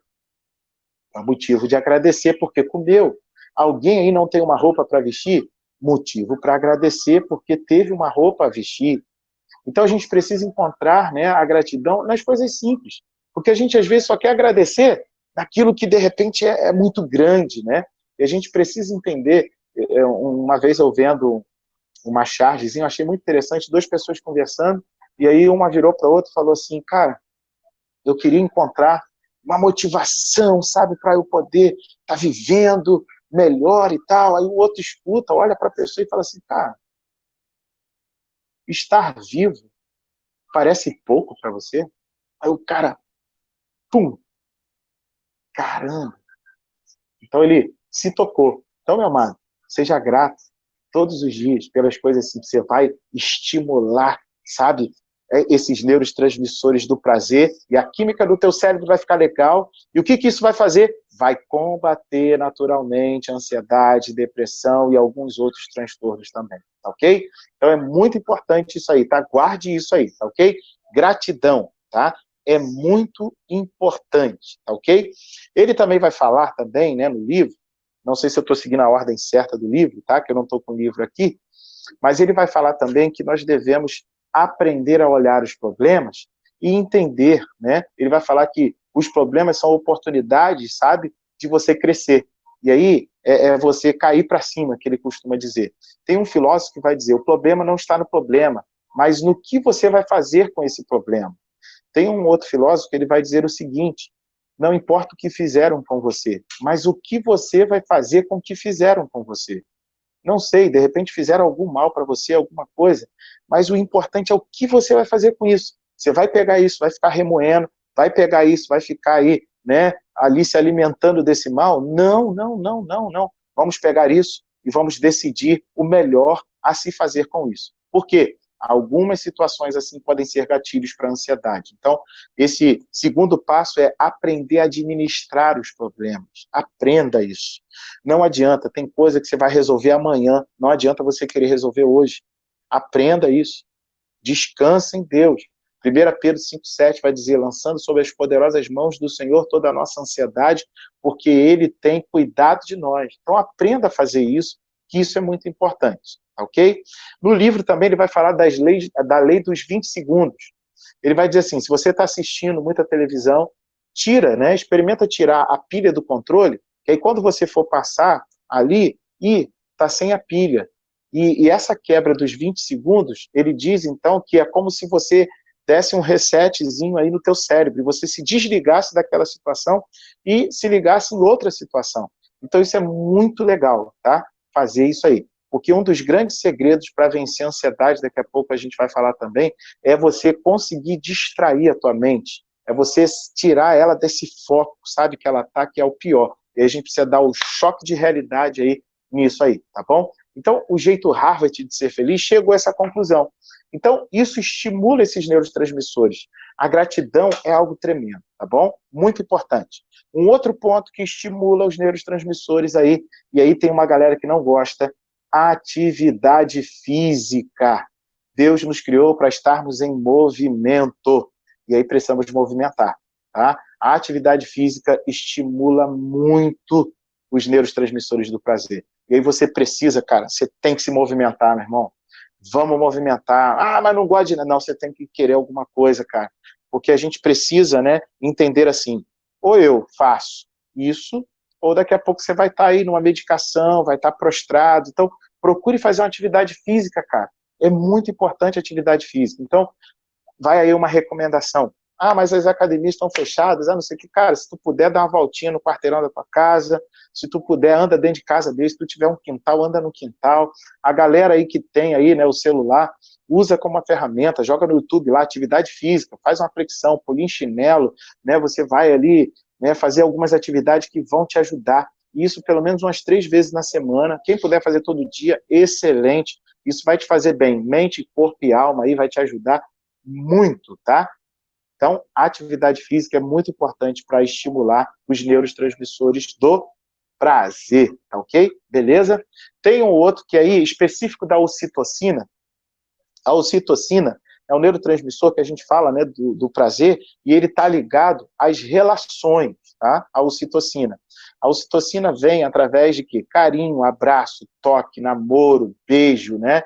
É motivo de agradecer porque comeu. Alguém aí não tem uma roupa para vestir? Motivo para agradecer porque teve uma roupa a vestir. Então a gente precisa encontrar, né, a gratidão nas coisas simples, porque a gente às vezes só quer agradecer naquilo que de repente é muito grande, né? E a gente precisa entender. Uma vez eu vendo uma chargezinha, eu achei muito interessante, 2 pessoas conversando, e aí uma virou para a outra e falou assim, cara, eu queria encontrar uma motivação, sabe, para eu poder estar vivendo melhor e tal. Aí o outro escuta, olha para a pessoa e fala assim, cara, estar vivo parece pouco para você? Aí o cara, pum, caramba. Então ele se tocou. Então, meu amado, seja grato todos os dias pelas coisas assim que você vai estimular, sabe? Esses neurotransmissores do prazer e a química do teu cérebro vai ficar legal. E o que isso vai fazer? Vai combater naturalmente a ansiedade, depressão e alguns outros transtornos também, tá ok? Então é muito importante isso aí, tá? Guarde isso aí, tá ok? Gratidão, tá? É muito importante, tá ok? Ele também vai falar também, né, no livro, não sei se eu estou seguindo a ordem certa do livro, tá? Que eu não estou com o livro aqui, mas ele vai falar também que nós devemos aprender a olhar os problemas e entender, né? Ele vai falar que os problemas são oportunidades, sabe, de você crescer. E aí é você cair para cima, que ele costuma dizer. Tem um filósofo que vai dizer, o problema não está no problema, mas no que você vai fazer com esse problema. Tem um outro filósofo que ele vai dizer o seguinte, não importa o que fizeram com você, mas o que você vai fazer com o que fizeram com você. Não sei, de repente fizeram algum mal para você, alguma coisa, mas o importante é o que você vai fazer com isso. Você vai pegar isso, vai ficar remoendo, vai pegar isso, vai ficar aí, né, ali se alimentando desse mal? Não, não, não, não, não. Vamos pegar isso e vamos decidir o melhor a se fazer com isso. Por quê? Algumas situações assim podem ser gatilhos para a ansiedade. Então, esse segundo passo é aprender a administrar os problemas. Aprenda isso. Não adianta, tem coisa que você vai resolver amanhã, não adianta você querer resolver hoje. Aprenda isso. Descansa em Deus. 1 Pedro 5,7 vai dizer, lançando sobre as poderosas mãos do Senhor toda a nossa ansiedade, porque Ele tem cuidado de nós. Então aprenda a fazer isso, que isso é muito importante, ok? No livro também ele vai falar da lei dos 20 segundos. Ele vai dizer assim, se você está assistindo muita televisão, tira, né? Experimenta tirar a pilha do controle, que aí quando você for passar ali, está sem a pilha. E essa quebra dos 20 segundos, ele diz, então, que é como se você desse um resetzinho aí no teu cérebro, e você se desligasse daquela situação e se ligasse em outra situação. Então, isso é muito legal, tá? Fazer isso aí. Porque um dos grandes segredos para vencer a ansiedade, daqui a pouco a gente vai falar também, é você conseguir distrair a tua mente. É você tirar ela desse foco, sabe, que ela tá, que é o pior. E a gente precisa dar o choque de realidade aí nisso aí, tá bom? Então, o jeito Harvard de ser feliz chegou a essa conclusão. Então, isso estimula esses neurotransmissores. A gratidão é algo tremendo, tá bom? Muito importante. Um outro ponto que estimula os neurotransmissores aí, e aí tem uma galera que não gosta, atividade física. Deus nos criou para estarmos em movimento, e aí precisamos movimentar, tá? A atividade física estimula muito os neurotransmissores do prazer. E aí você precisa, cara, você tem que se movimentar, meu irmão. Vamos movimentar. Ah, mas não gosto de... Não, você tem que querer alguma coisa, cara. Porque a gente precisa, né, entender assim, ou eu faço isso, ou daqui a pouco você vai estar aí numa medicação, vai estar prostrado. Então, procure fazer uma atividade física, cara. É muito importante a atividade física. Então, vai aí uma recomendação. Ah, mas as academias estão fechadas, não sei o que. Cara, se tu puder dar uma voltinha no quarteirão da tua casa, se tu puder, anda dentro de casa dele, se tu tiver um quintal, anda no quintal. A galera aí que tem aí, né, o celular, usa como uma ferramenta, joga no YouTube lá, atividade física, faz uma flexão, pulinho em chinelo, né, você vai ali, né, fazer algumas atividades que vão te ajudar. Isso pelo menos umas 3 vezes na semana. Quem puder fazer todo dia, excelente. Isso vai te fazer bem, mente, corpo e alma, aí vai te ajudar muito, tá? Então, a atividade física é muito importante para estimular os neurotransmissores do prazer, tá ok? Beleza? Tem um outro que aí, específico da ocitocina. A ocitocina é um neurotransmissor que a gente fala, né, do prazer, e ele está ligado às relações, tá? A ocitocina. A ocitocina vem através de quê? Carinho, abraço, toque, namoro, beijo, né?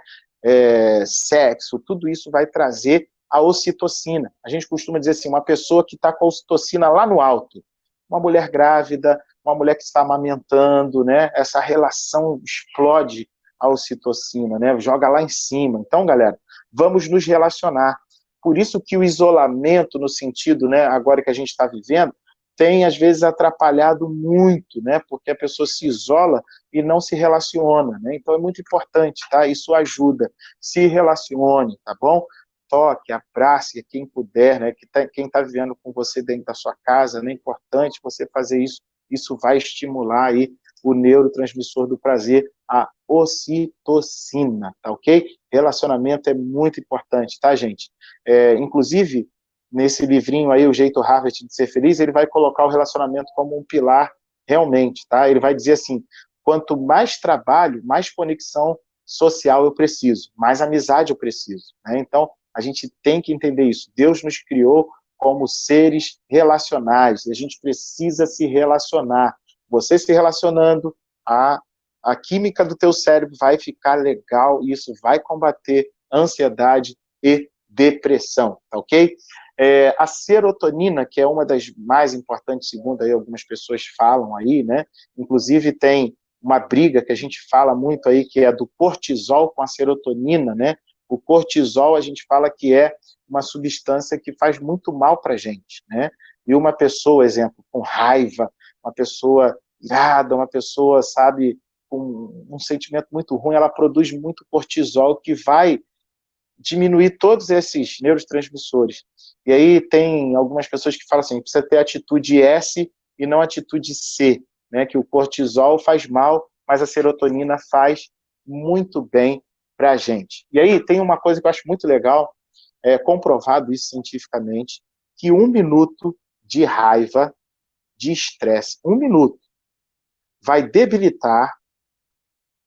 Sexo, tudo isso vai trazer a ocitocina. A gente costuma dizer assim, uma pessoa que está com a ocitocina lá no alto, uma mulher grávida, uma mulher que está amamentando, né? Essa relação explode a ocitocina, né? Joga lá em cima. Então, galera, vamos nos relacionar. Por isso que o isolamento, no sentido, né, agora que a gente está vivendo, tem, às vezes, atrapalhado muito, né? Porque a pessoa se isola e não se relaciona, né? Então, é muito importante, tá? Isso ajuda. Se relacione, tá bom? Toque, abrace quem puder, né? Quem está vivendo com você dentro da sua casa, né? É importante você fazer isso. Isso vai estimular aí o neurotransmissor do prazer, a ocitocina, tá ok? Relacionamento é muito importante, tá, gente? Inclusive, nesse livrinho aí, O Jeito Harvard de Ser Feliz, ele vai colocar o relacionamento como um pilar realmente, tá? Ele vai dizer assim, quanto mais trabalho, mais conexão social eu preciso, mais amizade eu preciso, né? Então, a gente tem que entender isso. Deus nos criou como seres relacionais, a gente precisa se relacionar. Você se relacionando, a química do teu cérebro vai ficar legal e isso vai combater ansiedade e depressão, tá ok? A serotonina, que é uma das mais importantes, segundo aí algumas pessoas falam aí, né? Inclusive tem uma briga que a gente fala muito aí, que é do cortisol com a serotonina, né? O cortisol, a gente fala que é uma substância que faz muito mal para a gente, né? E uma pessoa, exemplo, com raiva, uma pessoa irada, uma pessoa, sabe, com um sentimento muito ruim, ela produz muito cortisol que vai diminuir todos esses neurotransmissores. E aí tem algumas pessoas que falam assim, precisa ter atitude S e não atitude C, né? Que o cortisol faz mal, mas a serotonina faz muito bem para a gente. E aí tem uma coisa que eu acho muito legal, comprovado isso cientificamente, que 1 minuto de raiva, de estresse, 1 minuto, vai debilitar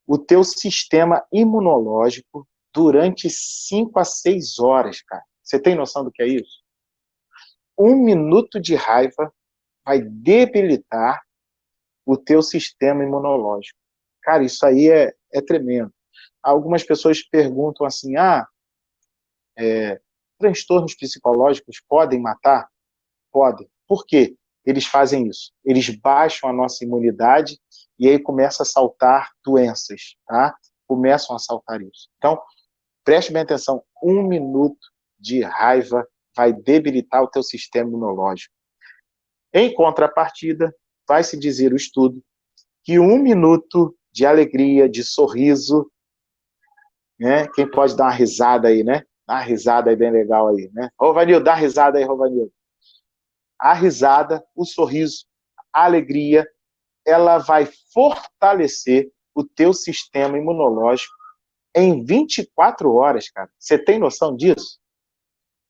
o teu sistema imunológico durante 5 a 6 horas, cara. Você tem noção do que é isso? 1 minuto de raiva vai debilitar o teu sistema imunológico. Cara, isso aí é tremendo. Algumas pessoas perguntam assim, transtornos psicológicos podem matar? Podem. Por quê? Eles fazem isso. Eles baixam a nossa imunidade e aí começam a saltar doenças, tá? Começam a saltar isso. Então, preste bem atenção, 1 minuto de raiva vai debilitar o teu sistema imunológico. Em contrapartida, vai se dizer o estudo que 1 minuto de alegria, de sorriso, né? Quem pode dar uma risada aí, né? Dá uma risada aí bem legal aí, né? Rovanildo, dá uma risada aí, Rovanildo. A risada, o sorriso, a alegria, ela vai fortalecer o teu sistema imunológico em 24 horas, cara. Você tem noção disso?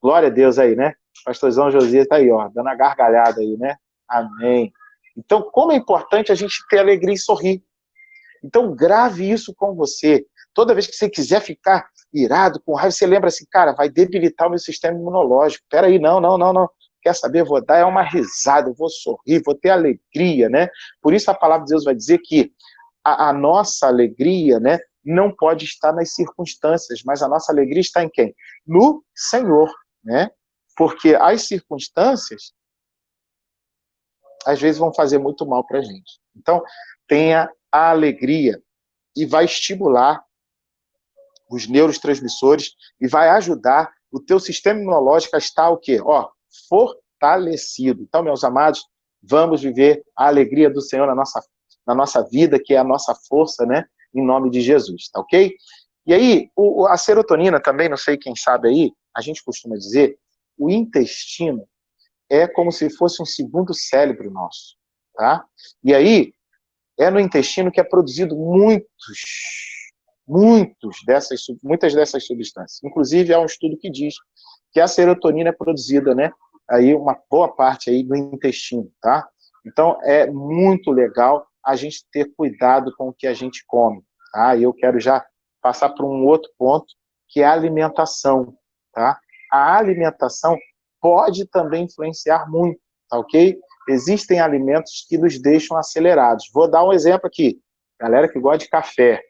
Glória a Deus aí, né? Pastorzão Josias está aí, ó, dando a gargalhada aí, né? Amém. Então, como é importante a gente ter alegria e sorrir. Então, grave isso com você. Toda vez que você quiser ficar irado, com raiva, você lembra assim, cara, vai debilitar o meu sistema imunológico. Peraí, não. Quer saber? Vou dar uma risada, eu vou sorrir, vou ter alegria, né? Por isso a palavra de Deus vai dizer que a nossa alegria, né, não pode estar nas circunstâncias, mas a nossa alegria está em quem? No Senhor, né? Porque as circunstâncias, às vezes, vão fazer muito mal para a gente. Então, tenha a alegria e vai estimular os neurotransmissores e vai ajudar o teu sistema imunológico a estar o quê? Ó, fortalecido. Então, meus amados, vamos viver a alegria do Senhor na nossa vida, que é a nossa força, né? Em nome de Jesus, tá ok? E aí, a serotonina também, não sei quem sabe aí, a gente costuma dizer, o intestino é como se fosse um segundo cérebro nosso, tá? E aí, é no intestino que é produzido muitas dessas substâncias. Inclusive, há um estudo que diz que a serotonina é produzida, né, aí uma boa parte aí no intestino, tá? Então, é muito legal a gente ter cuidado com o que a gente come, tá? E eu quero já passar para um outro ponto, que é a alimentação, tá? A alimentação pode também influenciar muito, tá ok? Existem alimentos que nos deixam acelerados. Vou dar um exemplo aqui. Galera que gosta de café.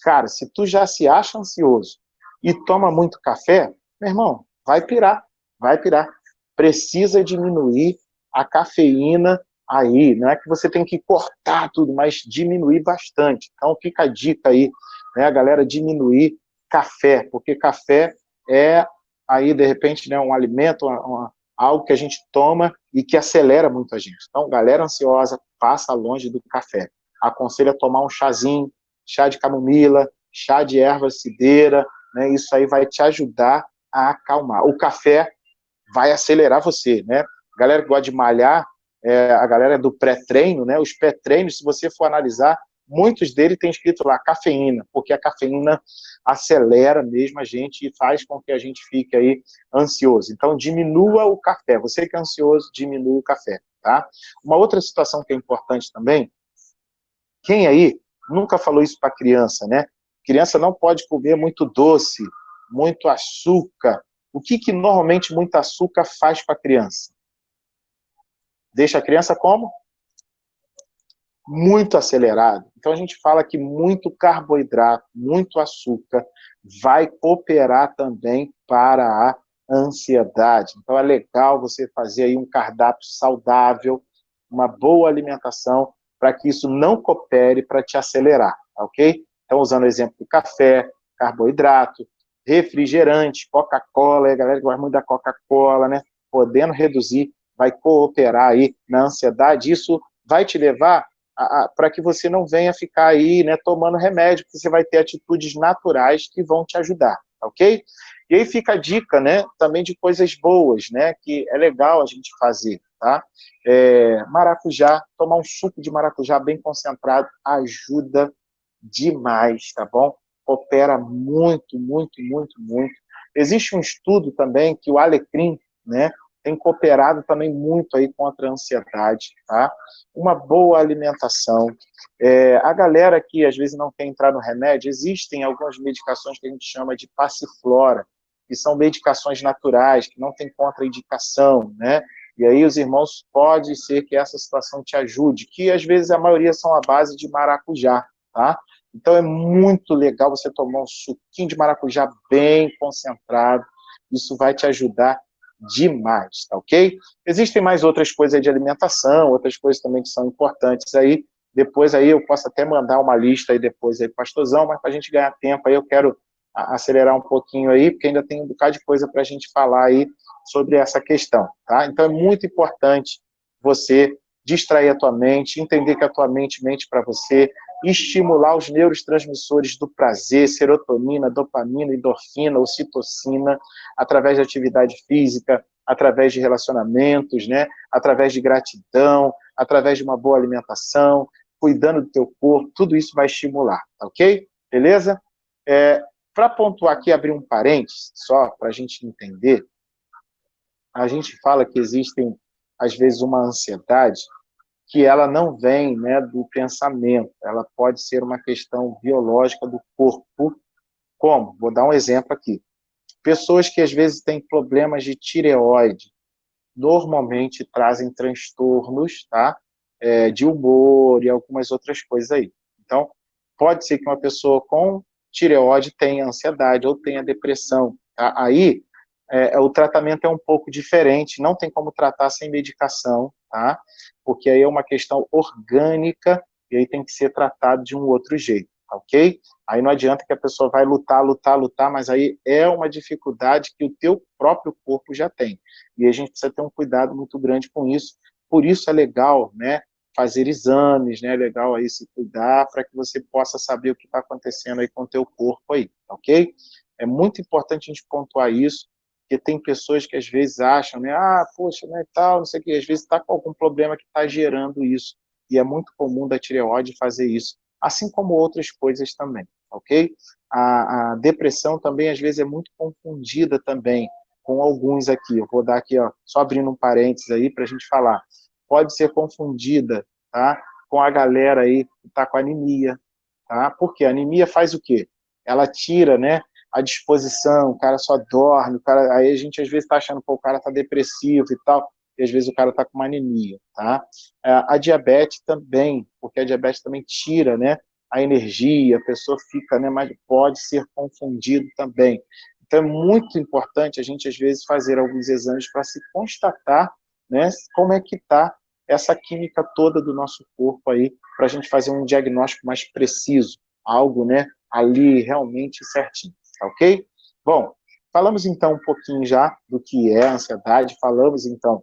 Cara, se tu já se acha ansioso e toma muito café, meu irmão, vai pirar, vai pirar. Precisa diminuir a cafeína aí. Não é que você tem que cortar tudo, mas diminuir bastante. Então fica a dica aí, né, galera, diminuir café, porque café é aí, de repente, né, um alimento, algo que a gente toma e que acelera muito a gente. Então, galera ansiosa, passa longe do café. Aconselho a tomar um chazinho, chá de camomila, chá de erva cidreira, né? Isso aí vai te ajudar a acalmar. O café vai acelerar você, né? A galera que gosta de malhar, a galera do pré-treino, né? Os pré-treinos, se você for analisar, muitos deles têm escrito lá cafeína, porque a cafeína acelera mesmo a gente e faz com que a gente fique aí ansioso. Então, diminua o café. Você que é ansioso, diminua o café, tá? Uma outra situação que é importante também, quem aí nunca falou isso para criança, né? Criança não pode comer muito doce, muito açúcar. O que normalmente muito açúcar faz para a criança? Deixa a criança como? Muito acelerado. Então a gente fala que muito carboidrato, muito açúcar vai cooperar também para a ansiedade. Então é legal você fazer aí um cardápio saudável, uma boa alimentação, para que isso não coopere para te acelerar, tá ok? Então usando o exemplo do café, carboidrato, refrigerante, Coca-Cola, a galera que gosta muito da Coca-Cola, né? Podendo reduzir, vai cooperar aí na ansiedade. Isso vai te levar para que você não venha ficar aí, né, tomando remédio, porque você vai ter atitudes naturais que vão te ajudar, ok? E aí fica a dica, né, também de coisas boas, né, que é legal a gente fazer, tá? Maracujá, tomar um suco de maracujá bem concentrado ajuda demais, tá bom? Coopera muito, muito, muito, muito. Existe um estudo também que o alecrim, né, tem cooperado também muito aí contra a ansiedade, tá? Uma boa alimentação. A galera que às vezes não quer entrar no remédio, existem algumas medicações que a gente chama de passiflora, que são medicações naturais, que não tem contraindicação, né? E aí os irmãos, pode ser que essa situação te ajude, que às vezes a maioria são à base de maracujá, tá? Então é muito legal você tomar um suquinho de maracujá bem concentrado, isso vai te ajudar demais, tá ok? Existem mais outras coisas aí de alimentação, outras coisas também que são importantes aí, depois aí eu posso até mandar uma lista aí depois aí, pastorzão, mas para a gente ganhar tempo aí eu quero acelerar um pouquinho aí, porque ainda tem um bocado de coisa para a gente falar aí sobre essa questão, tá? Então é muito importante você distrair a tua mente, entender que a tua mente mente para você, estimular os neurotransmissores do prazer, serotonina, dopamina, endorfina, ocitocina, através de atividade física, através de relacionamentos, né? Através de gratidão, através de uma boa alimentação, cuidando do teu corpo, tudo isso vai estimular, tá ok? Beleza? Para pontuar aqui, abrir um parênteses, só para a gente entender, a gente fala que existem, às vezes, uma ansiedade que ela não vem, né, do pensamento, ela pode ser uma questão biológica do corpo. Como? Vou dar um exemplo aqui. Pessoas que, às vezes, têm problemas de tireoide, normalmente trazem transtornos, tá? De humor e algumas outras coisas aí. Então, pode ser que uma pessoa com tireoide tenha ansiedade ou tenha depressão. Tá? Aí, o tratamento é um pouco diferente, não tem como tratar sem medicação, tá? Porque aí é uma questão orgânica e aí tem que ser tratado de um outro jeito, ok? Aí não adianta que a pessoa vai lutar, mas aí é uma dificuldade que o teu próprio corpo já tem. E a gente precisa ter um cuidado muito grande com isso. Por isso é legal, né, fazer exames, né, é legal aí se cuidar para que você possa saber o que está acontecendo aí com o teu corpo aí, ok? É muito importante a gente pontuar isso, porque tem pessoas que às vezes acham, né, poxa, né, tal, não sei o que, às vezes está com algum problema que está gerando isso. E é muito comum da tireoide fazer isso, assim como outras coisas também, ok? A depressão também, às vezes, é muito confundida também com alguns aqui. Eu vou dar aqui, ó, só abrindo um parênteses aí para a gente falar. Pode ser confundida, tá, com a galera aí que está com anemia, tá? Porque a anemia faz o quê? Ela tira, né, a disposição, o cara só dorme, aí a gente às vezes está achando que o cara está depressivo e tal, e às vezes o cara está com uma anemia, tá? A diabetes também, porque a diabetes também tira, né, a energia, a pessoa fica, né, mas pode ser confundido também. Então é muito importante a gente às vezes fazer alguns exames para se constatar, né, como é que está essa química toda do nosso corpo aí, para a gente fazer um diagnóstico mais preciso, algo, né, ali realmente certinho. Ok? Bom, falamos então um pouquinho já do que é a ansiedade, falamos então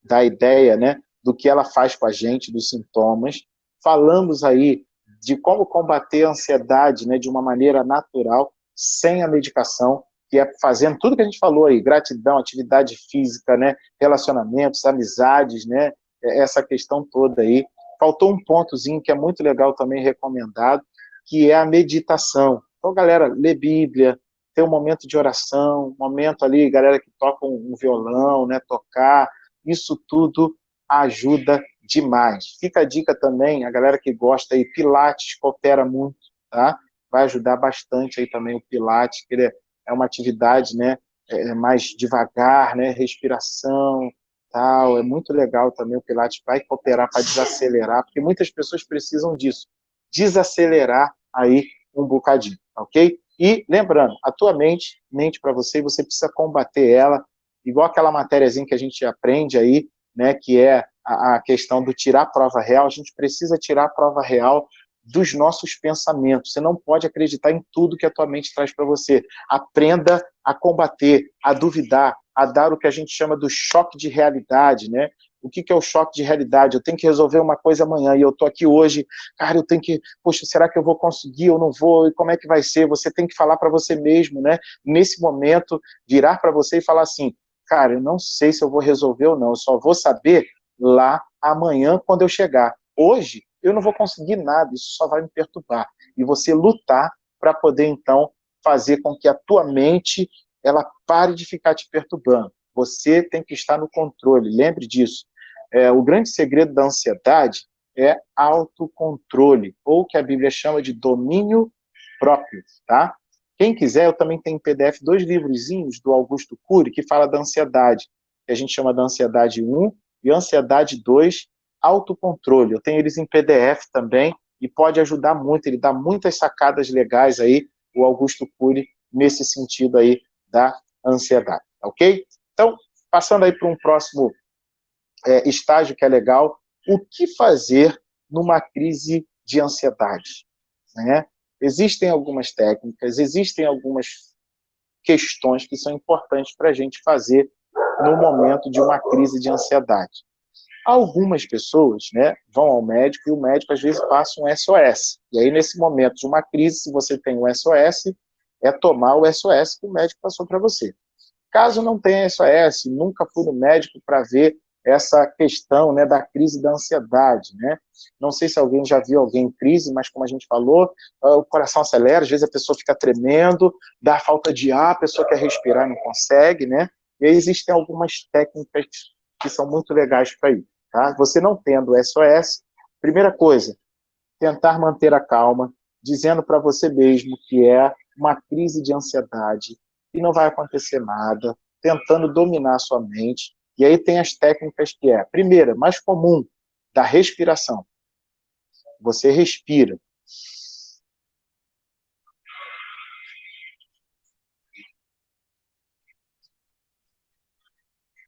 da ideia, né, do que ela faz com a gente, dos sintomas, falamos aí de como combater a ansiedade, né, de uma maneira natural, sem a medicação, que é fazendo tudo que a gente falou aí, gratidão, atividade física, né, relacionamentos, amizades, né, essa questão toda aí. Faltou um pontozinho que é muito legal também recomendado, que é a meditação. Então, galera, lê Bíblia, ter um momento de oração, um momento ali, galera que toca um violão, né, tocar, isso tudo ajuda demais. Fica a dica também, a galera que gosta aí, Pilates coopera muito, tá? Vai ajudar bastante aí também o Pilates, que ele é uma atividade, né, mais devagar, né, respiração, tal, é muito legal também o Pilates, vai cooperar para desacelerar, porque muitas pessoas precisam disso, desacelerar aí um bocadinho, ok? E lembrando, a tua mente para você, você precisa combater ela, igual aquela matériazinha que a gente aprende aí, né, que é a questão do tirar a prova real, a gente precisa tirar a prova real dos nossos pensamentos. Você não pode acreditar em tudo que a tua mente traz para você. Aprenda a combater, a duvidar, a dar o que a gente chama do choque de realidade, né? O que é o choque de realidade? Eu tenho que resolver uma coisa amanhã e eu estou aqui hoje, cara, eu tenho que, poxa, será que eu vou conseguir ou não vou? E como é que vai ser? Você tem que falar para você mesmo, né? Nesse momento, virar para você e falar assim, cara, eu não sei se eu vou resolver ou não, eu só vou saber lá amanhã quando eu chegar. Hoje, eu não vou conseguir nada, isso só vai me perturbar. E você lutar para poder, então, fazer com que a tua mente ela pare de ficar te perturbando. Você tem que estar no controle, lembre disso. O grande segredo da ansiedade é autocontrole, ou que a Bíblia chama de domínio próprio, tá? Quem quiser, eu também tenho em PDF 2 livrozinhos do Augusto Cury que fala da ansiedade, que a gente chama da ansiedade 1 e ansiedade 2, autocontrole. Eu tenho eles em PDF também e pode ajudar muito, ele dá muitas sacadas legais aí, o Augusto Cury, nesse sentido aí da ansiedade, ok? Então, passando aí para um próximo estágio que é legal, o que fazer numa crise de ansiedade, né? Existem algumas técnicas, existem algumas questões que são importantes para a gente fazer no momento de uma crise de ansiedade. Algumas pessoas, né, vão ao médico e o médico às vezes passa um SOS. E aí, nesse momento de uma crise, se você tem um SOS, é tomar o SOS que o médico passou para você. Caso não tenha SOS, nunca fui no médico para ver essa questão, né, da crise da ansiedade, né? Não sei se alguém já viu alguém em crise, mas como a gente falou, o coração acelera, às vezes a pessoa fica tremendo, dá falta de ar, a pessoa quer respirar e não consegue, né? E aí existem algumas técnicas que são muito legais para isso, tá? Você não tendo SOS, primeira coisa, tentar manter a calma, dizendo para você mesmo que é uma crise de ansiedade e não vai acontecer nada, tentando dominar a sua mente. E aí tem as técnicas que é, primeira, mais comum, da respiração. Você respira.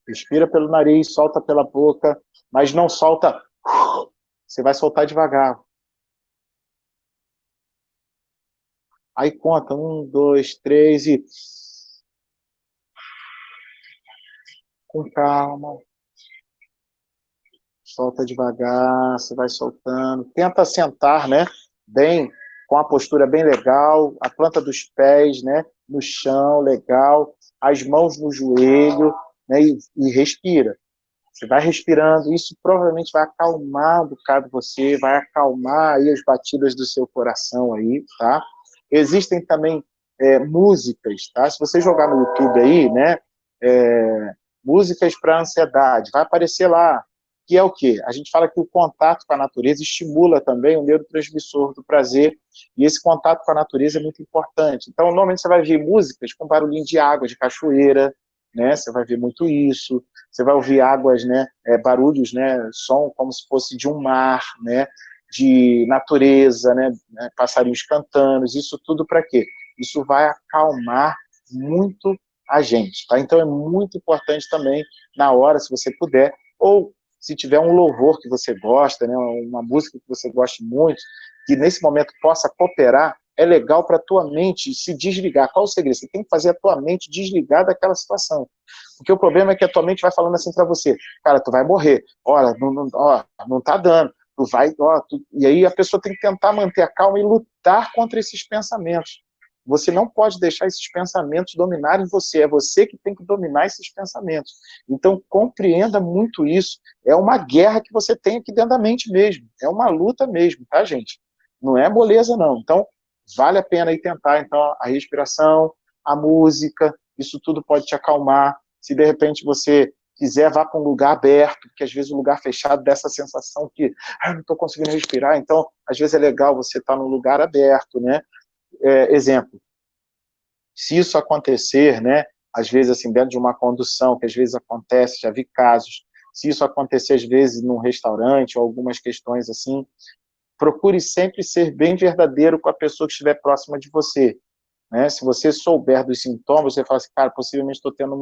Respira pelo nariz, solta pela boca, mas não solta. Você vai soltar devagar. Aí conta, 1, 2, 3 e... Com calma. Solta devagar, você vai soltando. Tenta sentar, né? Bem, com a postura bem legal, a planta dos pés, né? No chão, legal. As mãos no joelho, né? E respira. Você vai respirando, isso provavelmente vai acalmar um bocado você, vai acalmar aí as batidas do seu coração aí, tá? Existem também músicas, tá? Se você jogar no YouTube aí, né? Músicas para ansiedade, vai aparecer lá, que é o quê? A gente fala que o contato com a natureza estimula também o neurotransmissor do prazer, e esse contato com a natureza é muito importante. Então, normalmente você vai ver músicas com barulhinho de água, de cachoeira, né? Você vai ver muito isso. Você vai ouvir águas, né? Barulhos, né? Som como se fosse de um mar, né? De natureza, né? Passarinhos cantando. Isso tudo para quê? Isso vai acalmar muito a gente, tá? Então é muito importante também, na hora, se você puder, ou se tiver um louvor que você gosta, né? Uma música que você goste muito, que nesse momento possa cooperar, é legal para a tua mente se desligar. Qual o segredo? Você tem que fazer a tua mente desligar daquela situação. Porque o problema é que a tua mente vai falando assim para você, cara, tu vai morrer, olha, não tá dando, tu vai, e aí a pessoa tem que tentar manter a calma e lutar contra esses pensamentos. Você não pode deixar esses pensamentos dominarem você, é você que tem que dominar esses pensamentos. Então, compreenda muito isso. É uma guerra que você tem aqui dentro da mente mesmo. É uma luta mesmo, tá, gente? Não é moleza, não. Então, vale a pena aí tentar, então, a respiração, a música, isso tudo pode te acalmar. Se, de repente, você quiser, vá para um lugar aberto, porque, às vezes, um lugar fechado dá essa sensação que, não estou conseguindo respirar. Então, às vezes, é legal você estar num lugar aberto, né? Exemplo, se isso acontecer, né, às vezes assim, dentro de uma condução, que às vezes acontece, já vi casos, se isso acontecer às vezes num restaurante, ou algumas questões assim, procure sempre ser bem verdadeiro com a pessoa que estiver próxima de você, né? Se você souber dos sintomas, você fala assim, cara, possivelmente estou tendo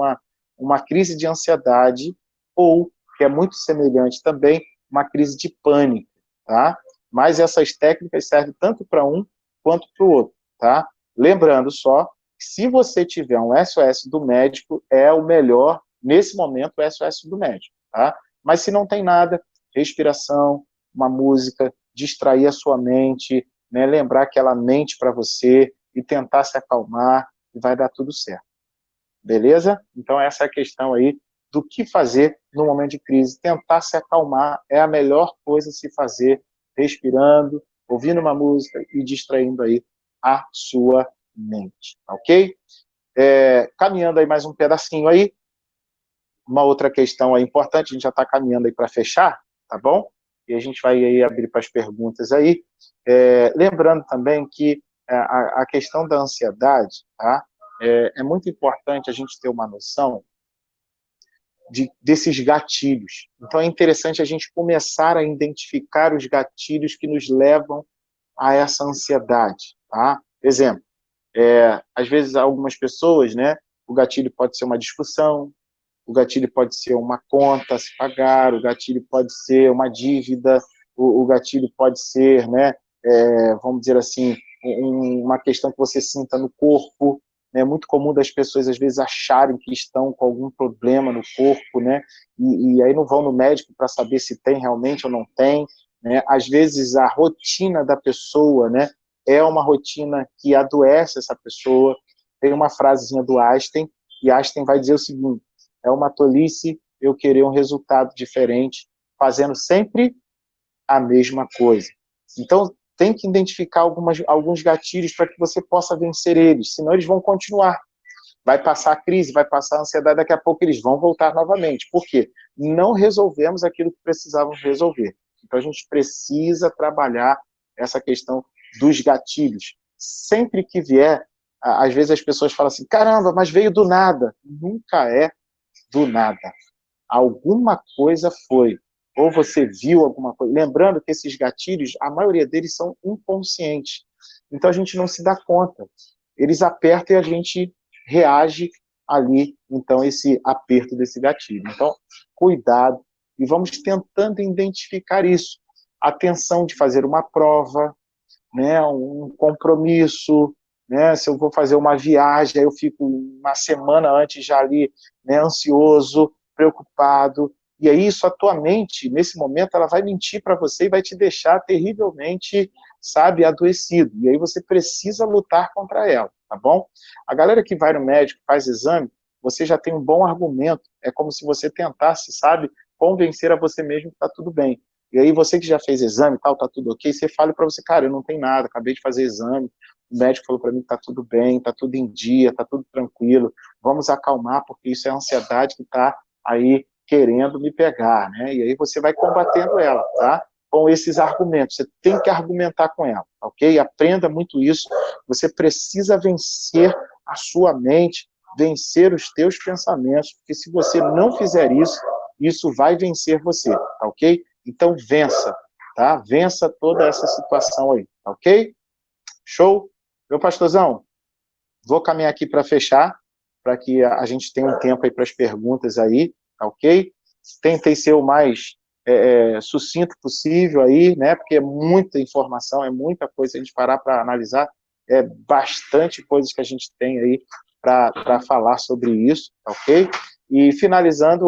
uma crise de ansiedade, ou, que é muito semelhante também, uma crise de pânico, tá? Mas essas técnicas servem tanto para um quanto para o outro, tá? Lembrando só, se você tiver um SOS do médico, é o melhor, nesse momento, o SOS do médico, tá? Mas se não tem nada, respiração, uma música, distrair a sua mente, né? Lembrar que ela mente para você e tentar se acalmar e vai dar tudo certo. Beleza? Então essa é a questão aí do que fazer no momento de crise. Tentar se acalmar é a melhor coisa a se fazer, respirando, ouvindo uma música e distraindo aí a sua mente, ok? Caminhando aí mais um pedacinho aí, uma outra questão aí importante, a gente já está caminhando aí para fechar, tá bom? E a gente vai aí abrir para as perguntas aí. Lembrando também que a questão da ansiedade, tá? É muito importante a gente ter uma noção desses gatilhos. Então é interessante a gente começar a identificar os gatilhos que nos levam a essa ansiedade, tá? Exemplo, às vezes algumas pessoas, né, o gatilho pode ser uma discussão, o gatilho pode ser uma conta a se pagar, o gatilho pode ser uma dívida, o gatilho pode ser, né, vamos dizer assim, uma questão que você sinta no corpo. É muito comum das pessoas, às vezes, acharem que estão com algum problema no corpo, né, e aí não vão no médico para saber se tem realmente ou não tem, né. Às vezes a rotina da pessoa, né, é uma rotina que adoece essa pessoa. Tem uma frasezinha do Einstein, e Einstein vai dizer o seguinte: é uma tolice eu querer um resultado diferente, fazendo sempre a mesma coisa. Então, tem que identificar alguns gatilhos para que você possa vencer eles, senão eles vão continuar. Vai passar a crise, vai passar a ansiedade, daqui a pouco eles vão voltar novamente. Por quê? Não resolvemos aquilo que precisávamos resolver. Então, a gente precisa trabalhar essa questão dos gatilhos. Sempre que vier, às vezes as pessoas falam assim, caramba, mas veio do nada. Nunca é do nada. Alguma coisa foi. Ou você viu alguma coisa. Lembrando que esses gatilhos, a maioria deles são inconscientes. Então, a gente não se dá conta. Eles apertam e a gente reage ali, então, esse aperto desse gatilho. Então, cuidado, e vamos tentando identificar isso. A tensão de fazer uma prova, né, um compromisso, né, se eu vou fazer uma viagem, aí eu fico uma semana antes já ali, né, ansioso, preocupado, e aí isso, a tua mente, nesse momento, ela vai mentir para você e vai te deixar terrivelmente, sabe, adoecido, e aí você precisa lutar contra ela, tá bom? A galera que vai no médico, faz exame, você já tem um bom argumento, é como se você tentasse, sabe, convencer a você mesmo que está tudo bem. E aí você que já fez exame e tal, tá tudo ok, você fala para você, cara, eu não tenho nada, acabei de fazer exame, o médico falou para mim que tá tudo bem, tá tudo em dia, tá tudo tranquilo, vamos acalmar, porque isso é a ansiedade que tá aí querendo me pegar, né? E aí você vai combatendo ela, tá? Com esses argumentos, você tem que argumentar com ela, ok? Aprenda muito isso, você precisa vencer a sua mente, vencer os teus pensamentos, porque se você não fizer isso, isso vai vencer você, tá ok? Então vença, tá? Vença toda essa situação aí, tá ok? Show? Meu pastorzão, vou caminhar aqui para fechar, para que a gente tenha um tempo aí para as perguntas aí, tá ok? Tentei ser o mais sucinto possível aí, né? Porque é muita informação, é muita coisa a gente parar para analisar, é bastante coisas que a gente tem aí para falar sobre isso, tá ok? E finalizando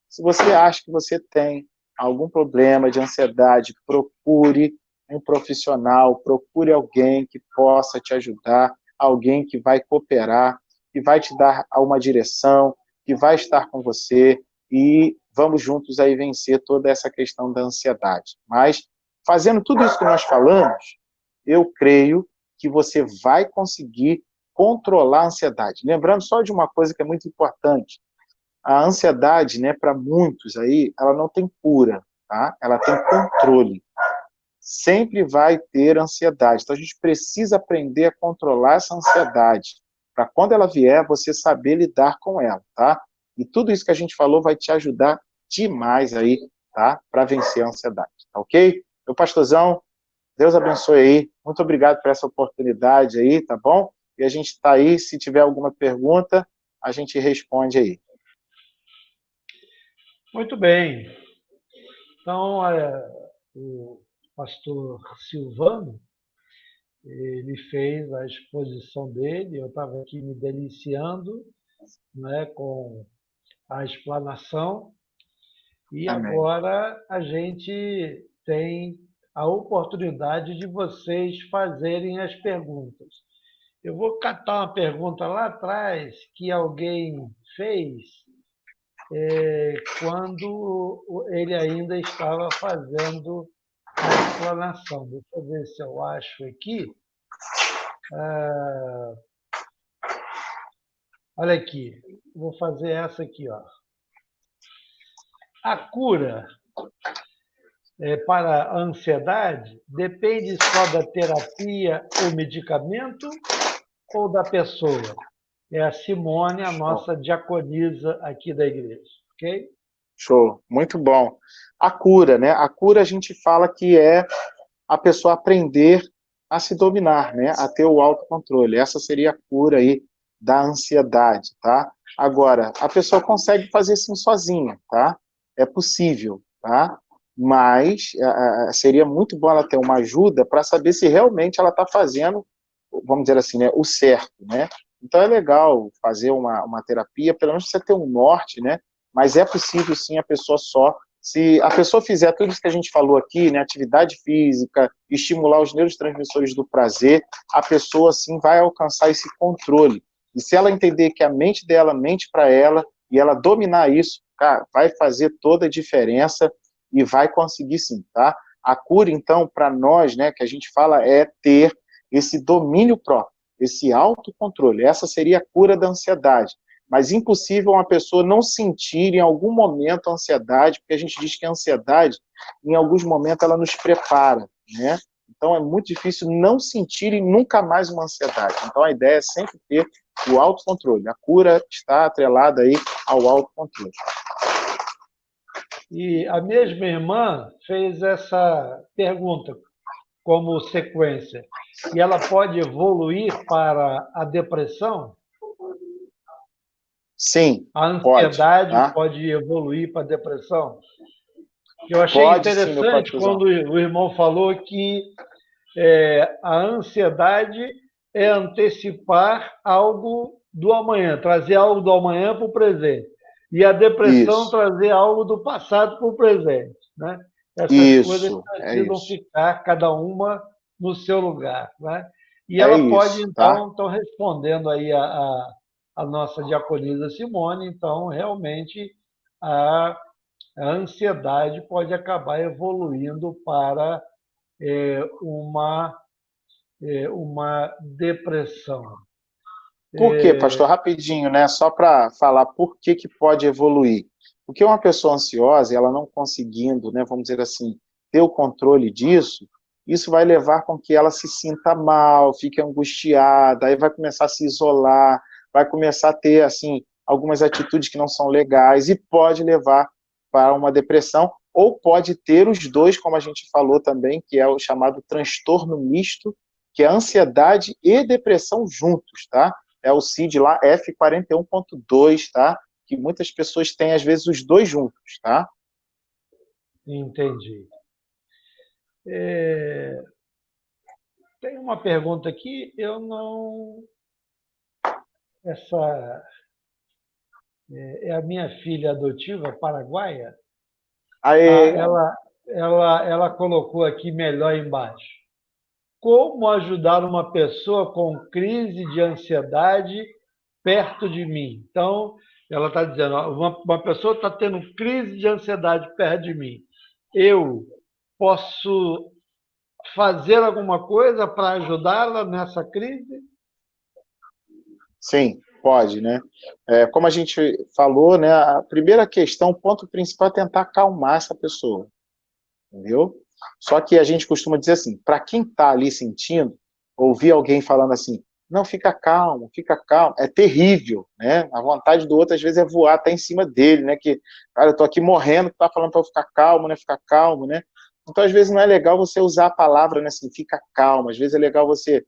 se você acha que você tem algum problema de ansiedade, procure um profissional, procure alguém que possa te ajudar, alguém que vai cooperar, que vai te dar uma direção, que vai estar com você e vamos juntos aí vencer toda essa questão da ansiedade. Mas, fazendo tudo isso que nós falamos, eu creio que você vai conseguir controlar a ansiedade. Lembrando só de uma coisa que é muito importante, a ansiedade, né, para muitos aí, ela não tem cura, tá? Ela tem controle. Sempre vai ter ansiedade. Então a gente precisa aprender a controlar essa ansiedade, para quando ela vier, você saber lidar com ela, tá? E tudo isso que a gente falou vai te ajudar demais aí, tá? Para vencer a ansiedade, tá ok? Meu pastorzão, Deus abençoe aí. Muito obrigado por essa oportunidade aí, tá bom? E a gente está aí, se tiver alguma pergunta, a gente responde aí. Muito bem. Então, o pastor Silvano, ele fez a exposição dele, eu estava aqui me deliciando, né, com a explanação, e Amém. agora a gente tem a oportunidade de vocês fazerem as perguntas. Eu vou catar uma pergunta lá atrás que alguém fez quando ele ainda estava fazendo a explanação. Deixa eu ver se eu acho aqui. Olha aqui, vou fazer essa aqui. Ó. A cura para a ansiedade depende só da terapia ou medicamento ou da pessoa? É a Simone, a nossa diaconisa aqui da igreja, ok? Show, muito bom. A cura, né? A cura a gente fala que é a pessoa aprender a se dominar, né? A ter o autocontrole. Essa seria a cura aí da ansiedade, tá? Agora, a pessoa consegue fazer sim sozinha, tá? É possível, tá? Mas seria muito bom ela ter uma ajuda para saber se realmente ela está fazendo, vamos dizer assim, né, o certo, né? Então é legal fazer uma terapia, pelo menos você ter um norte, né? Mas é possível sim a pessoa se a pessoa fizer tudo isso que a gente falou aqui, né, atividade física, estimular os neurotransmissores do prazer, a pessoa sim vai alcançar esse controle. E se ela entender que a mente dela mente para ela, e ela dominar isso, cara, vai fazer toda a diferença e vai conseguir sim, tá? A cura, então, para nós, né, que a gente fala é ter esse domínio próprio, esse autocontrole. Essa seria a cura da ansiedade. Mas impossível uma pessoa não sentir em algum momento a ansiedade, porque a gente diz que a ansiedade, em alguns momentos, ela nos prepara, né? Então é muito difícil não sentir nunca mais uma ansiedade. Então a ideia é sempre ter o autocontrole. A cura está atrelada aí ao autocontrole. E a mesma irmã fez essa pergunta como sequência. E ela pode evoluir para a depressão? Sim, A pode, ansiedade tá? pode evoluir para a depressão? Eu achei Pode sim, meu interessante pastorzão. quando o irmão falou que a ansiedade é antecipar algo do amanhã, trazer algo do amanhã para o presente. E a depressão Isso, trazer algo do passado para o presente. Né? Essas coisas é precisam isso. ficar cada uma no seu lugar. Né? E É ela pode, isso, tá? então respondendo aí a nossa diaconisa Simone, então, realmente, a, a ansiedade pode acabar evoluindo para uma uma depressão. Por quê, pastor? Rapidinho, né? Só para falar por que que pode evoluir. Porque uma pessoa ansiosa, ela não conseguindo, né, vamos dizer assim, ter o controle disso, isso vai levar com que ela se sinta mal, fique angustiada, aí vai começar a se isolar, vai começar a ter, assim, algumas atitudes que não são legais e pode levar para uma depressão, ou pode ter os dois, como a gente falou também, que é o chamado transtorno misto, que é ansiedade e depressão juntos, tá? É o CID lá, F41.2, tá? Que muitas pessoas têm, às vezes, os dois juntos, tá? Entendi. Tem uma pergunta aqui, eu não. Essa é a minha filha adotiva paraguaia. Aí, Ela colocou aqui melhor embaixo. Como ajudar uma pessoa com crise de ansiedade perto de mim? Então, ela está dizendo, uma pessoa está tendo crise de ansiedade perto de mim. Eu posso fazer alguma coisa para ajudá-la nessa crise? sim, pode, né? Como a gente falou, né? A primeira questão, o ponto principal é tentar acalmar essa pessoa, entendeu? Só que a gente costuma dizer assim, para quem está ali sentindo, ouvir alguém falando assim, não, fica calmo, é terrível, né? A vontade do outro, às vezes, é voar até em cima dele, né? Que, cara, eu tô aqui morrendo, tá falando para eu ficar calmo, né? Então, às vezes, não é legal você usar a palavra, né, assim, fica calmo, às vezes é legal você,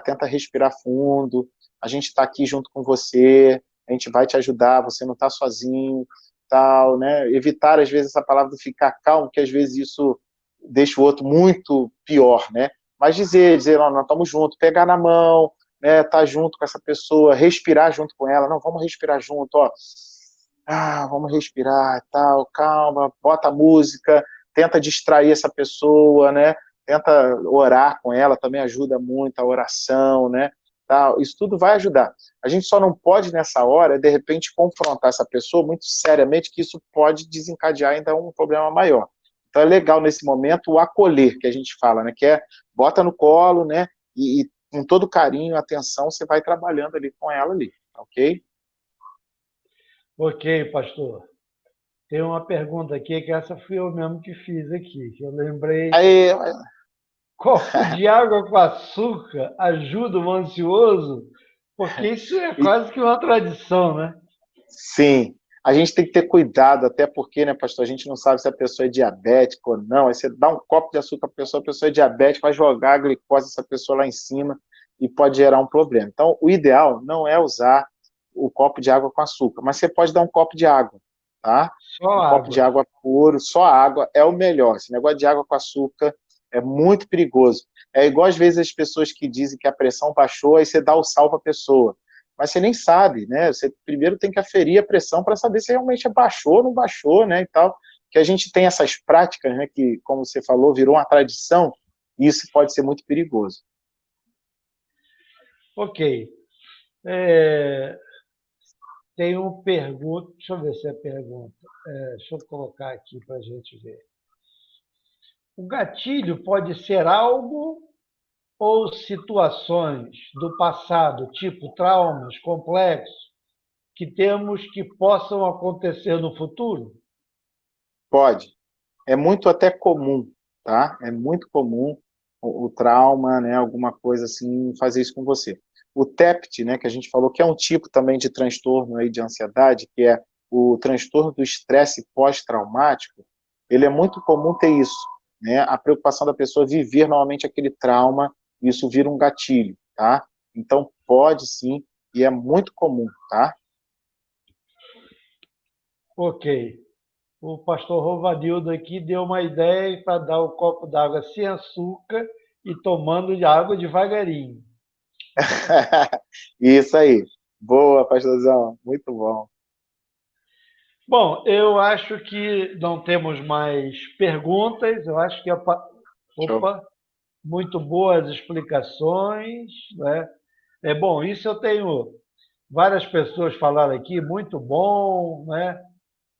tenta respirar fundo, a gente está aqui junto com você, a gente vai te ajudar, você não está sozinho, tal, né? Evitar, às vezes, essa palavra do ficar calmo, que às vezes isso deixa o outro muito pior, né? Mas dizer, ó, nós estamos juntos, pegar na mão, né, tá junto com essa pessoa, respirar junto com ela, não, vamos respirar junto, ó, vamos respirar, tal, calma, bota a música, tenta distrair essa pessoa, né, tenta orar com ela, também ajuda muito a oração, né, tal, isso tudo vai ajudar. A gente só não pode, nessa hora, de repente, confrontar essa pessoa muito seriamente, que isso pode desencadear ainda um problema maior. Então é legal, nesse momento, o acolher, que a gente fala, né, que é, bota no colo, né, e com todo carinho, atenção, você vai trabalhando ali com ela ali, ok? Ok, pastor. Tem uma pergunta aqui, que essa fui eu mesmo que fiz aqui, que eu lembrei. Aí, Copo de água com açúcar ajuda o ansioso? Porque isso é quase que uma tradição, né? sim, a gente tem que ter cuidado, até porque, né, pastor, a gente não sabe se a pessoa é diabética ou não, aí você dá um copo de açúcar para a pessoa é diabética, vai jogar a glicose dessa pessoa lá em cima e pode gerar um problema. Então, o ideal não é usar o copo de água com açúcar, mas você pode dar um copo de água, tá? Só Um copo de água. água puro, só água é o melhor. Esse negócio de água com açúcar é muito perigoso. É igual às vezes as pessoas que dizem que a pressão baixou, aí você dá o sal para a pessoa. Mas você nem sabe, né? Você primeiro tem que aferir a pressão para saber se realmente baixou ou não baixou, né? E tal. Que a gente tem essas práticas, né? Que, como você falou, virou uma tradição, e isso pode ser muito perigoso. Ok. É, Tem uma pergunta, deixa eu ver se é pergunta. Deixa eu colocar aqui para a gente ver. O gatilho pode ser algo ou situações do passado, tipo traumas complexos, que temos que possam acontecer no futuro? Pode. É muito até comum, tá? É muito comum o trauma, né, alguma coisa assim, fazer isso com você. O TEPT, né, que a gente falou que é um tipo também de transtorno aí de ansiedade, que é o transtorno do estresse pós-traumático, ele é muito comum ter isso, né? A preocupação da pessoa viver novamente aquele trauma, isso vira um gatilho, tá? Então pode sim, e é muito comum, tá? Ok. O pastor Rovadildo aqui deu uma ideia para dar o copo d'água sem açúcar e tomando de água devagarinho. Isso aí. Boa, pastorzão. Muito bom. Bom, eu acho que não temos mais perguntas. Eu acho que Show. opa, muito boas explicações, né? Bom, isso eu tenho várias pessoas falaram aqui, muito bom, né?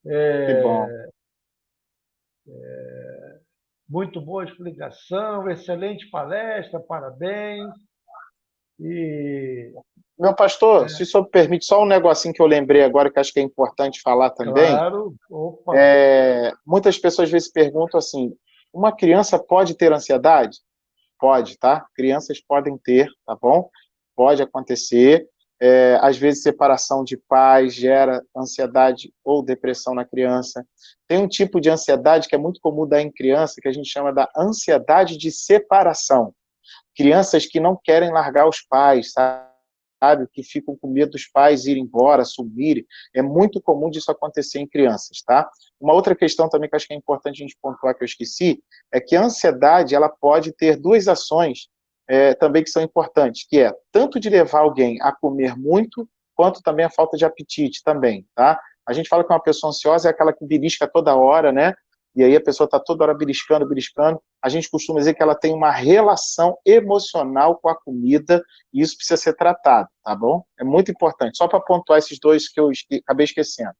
Que bom. Muito boa explicação, excelente palestra, parabéns. E Meu pastor, se o senhor permite, só um negocinho que eu lembrei agora que acho que é importante falar também. claro, opa, Muitas pessoas às vezes perguntam assim: uma criança pode ter ansiedade? Pode, tá? Crianças podem ter, tá bom? Pode acontecer. Às vezes, separação de pais gera ansiedade ou depressão na criança. Tem um tipo de ansiedade que é muito comum dar em criança, que a gente chama da ansiedade de separação. Crianças que não querem largar os pais, sabe? Que ficam com medo dos pais irem embora, sumirem. É muito comum disso acontecer em crianças, tá? Uma outra questão também que acho que é importante a gente pontuar, que eu esqueci, é que a ansiedade, ela pode ter duas ações também que são importantes, que é tanto de levar alguém a comer muito, quanto também a falta de apetite também, tá? A gente fala que uma pessoa ansiosa é aquela que belisca toda hora, né? E aí a pessoa está toda hora beliscando, beliscando. A gente costuma dizer que ela tem uma relação emocional com a comida e isso precisa ser tratado, tá bom? É muito importante. Só para pontuar esses dois que eu acabei esquecendo.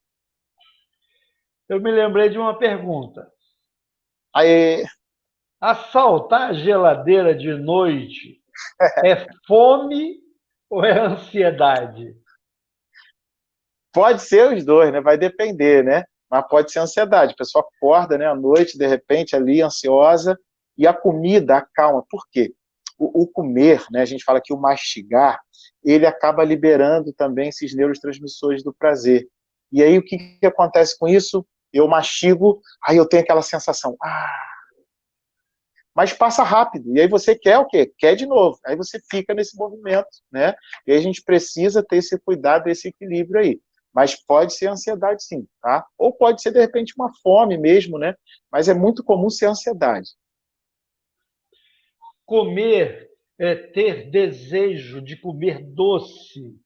eu me lembrei de uma pergunta. Aí, Assaltar a geladeira de noite é fome ou é ansiedade? pode ser os dois, né? Vai depender, né? Mas pode ser ansiedade. A pessoa acorda, né, à noite, de repente, ali, ansiosa, e a comida acalma. Por quê? O comer, né, a gente fala que o mastigar, ele acaba liberando também esses neurotransmissores do prazer. E aí, o que acontece com isso? Eu mastigo, aí eu tenho aquela sensação, mas passa rápido. E aí você quer o quê? Quer de novo. Aí você fica nesse movimento, né? E aí a gente precisa ter esse cuidado, esse equilíbrio aí. Mas pode ser ansiedade, sim, tá? Ou pode ser, de repente, uma fome mesmo, né? Mas é muito comum ser ansiedade. Comer é ter desejo de comer doce.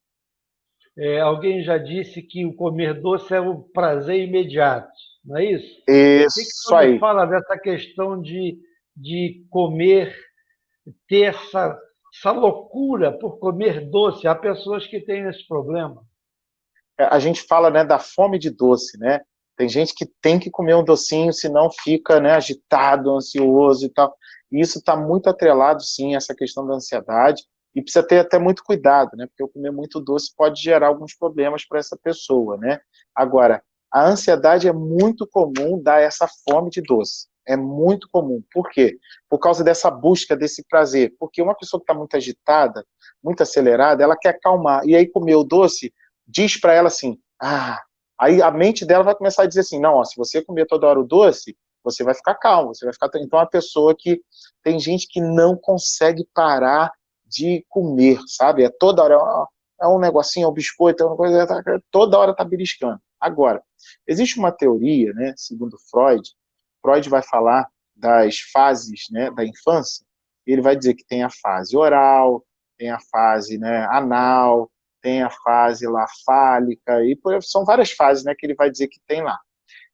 Alguém já disse que o comer doce é um prazer imediato, não é isso? O que Isso você nos aí. fala dessa questão de comer, ter essa loucura por comer doce? Há pessoas que têm esse problema. A gente fala, né, da fome de doce, né? Tem gente que tem que comer um docinho, senão fica, né, agitado, ansioso e tal. E isso está muito atrelado, sim, a essa questão da ansiedade. E precisa ter até muito cuidado, né? Porque eu comer muito doce pode gerar alguns problemas para essa pessoa, né? Agora, a ansiedade é muito comum dar essa fome de doce. É muito comum. Por quê? Por causa dessa busca desse prazer. Porque uma pessoa que está muito agitada, muito acelerada, ela quer acalmar. E aí comer o doce diz para ela assim, aí a mente dela vai começar a dizer assim, não, ó, se você comer toda hora o doce, você vai ficar calmo, você vai ficar... Então, a pessoa que... Tem gente que não consegue parar de comer, sabe? É toda hora, é um negocinho, é um biscoito, é uma coisa, toda hora tá beliscando. Agora, existe uma teoria, né, segundo Freud vai falar das fases, né, da infância, ele vai dizer que tem a fase oral, tem a fase, né, anal, tem a fase lá fálica, e são várias fases, né, que ele vai dizer que tem lá.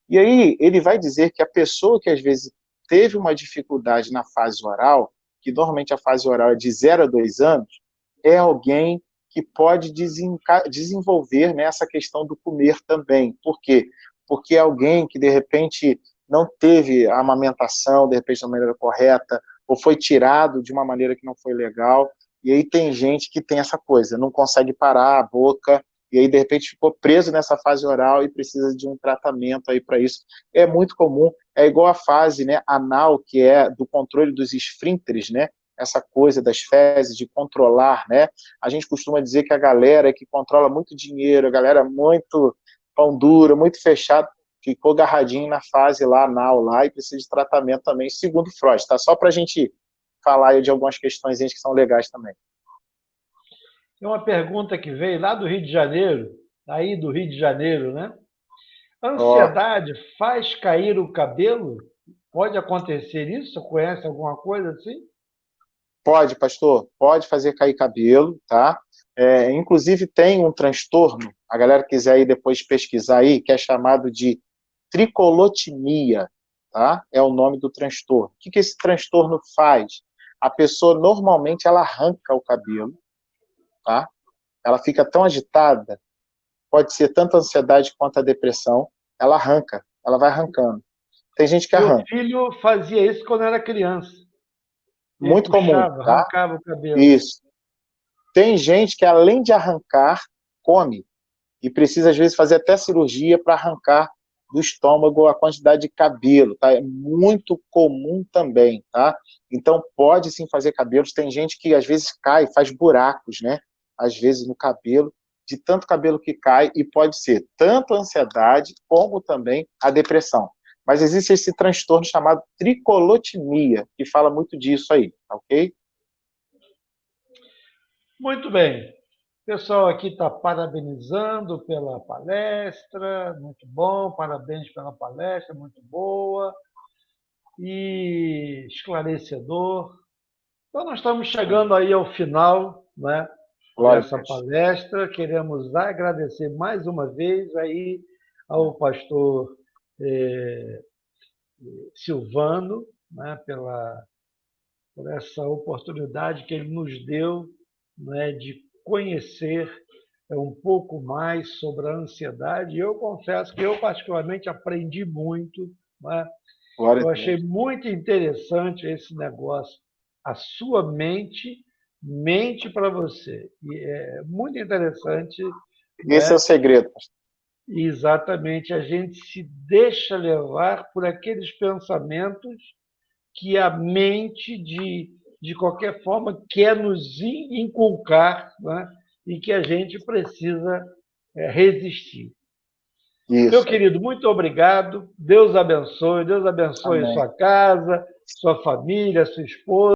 E aí ele vai dizer que a pessoa que às vezes teve uma dificuldade na fase oral, que normalmente a fase oral é de 0 a 2 anos, é alguém que pode desenvolver, né, essa questão do comer também. Por quê? Porque alguém que, de repente, não teve a amamentação, de repente, da maneira correta, ou foi tirado de uma maneira que não foi legal, e aí tem gente que tem essa coisa, não consegue parar a boca, e aí, de repente, ficou preso nessa fase oral e precisa de um tratamento aí para isso. É muito comum, é igual a fase, né, anal, que é do controle dos esfíncteres, né, essa coisa das fezes, de controlar, né? A gente costuma dizer que a galera que controla muito dinheiro, a galera muito pão duro, muito fechado, ficou agarradinho na fase lá, anal, lá, e precisa de tratamento também, segundo Freud, tá? Só para a gente falar aí de algumas questões que são legais também. Tem uma pergunta que veio lá do Rio de Janeiro, aí do Rio de Janeiro, né? Ó, Ansiedade faz cair o cabelo? Pode acontecer isso? Você conhece alguma coisa assim? pode, pastor, pode fazer cair cabelo, tá? Inclusive tem um transtorno, a galera quiser ir depois pesquisar aí, que é chamado de tricolotimia, tá? É o nome do transtorno. O que esse transtorno faz? A pessoa normalmente ela arranca o cabelo, tá? Ela fica tão agitada, pode ser tanto a ansiedade quanto a depressão, ela arranca, ela vai arrancando. Tem gente que Meu arranca, filho fazia isso quando era criança. Ele muito comum, puxava, tá? arrancava o cabelo. Isso. Tem gente que, além de arrancar, come. E precisa, às vezes, fazer até cirurgia para arrancar do estômago a quantidade de cabelo, tá? É muito comum também, tá? Então, pode sim fazer cabelos. Tem gente que, às vezes, cai, faz buracos, né? Às vezes, no cabelo, de tanto cabelo que cai, e pode ser tanto a ansiedade, como também a depressão. Mas existe esse transtorno chamado tricolotimia, que fala muito disso aí, tá ok? Muito bem. O pessoal aqui está parabenizando pela palestra, muito bom, parabéns pela palestra, muito boa e esclarecedor. Então, nós estamos chegando aí ao final, né, Glória a dessa Deus. palestra. Queremos agradecer mais uma vez aí ao pastor eh, Silvano, né, por essa oportunidade que ele nos deu, né, de conhecer um pouco mais sobre a ansiedade. Eu confesso que eu, particularmente, aprendi muito, né? Glória a Eu achei Deus. muito interessante esse negócio. A sua mente mente para você. E é muito interessante, Esse é o né? segredo. Exatamente, a gente se deixa levar por aqueles pensamentos que a mente, de qualquer forma, quer nos inculcar, né? E que a gente precisa resistir. Meu Isso aí. querido, muito obrigado. Deus abençoe Amém. sua casa, sua família, sua esposa.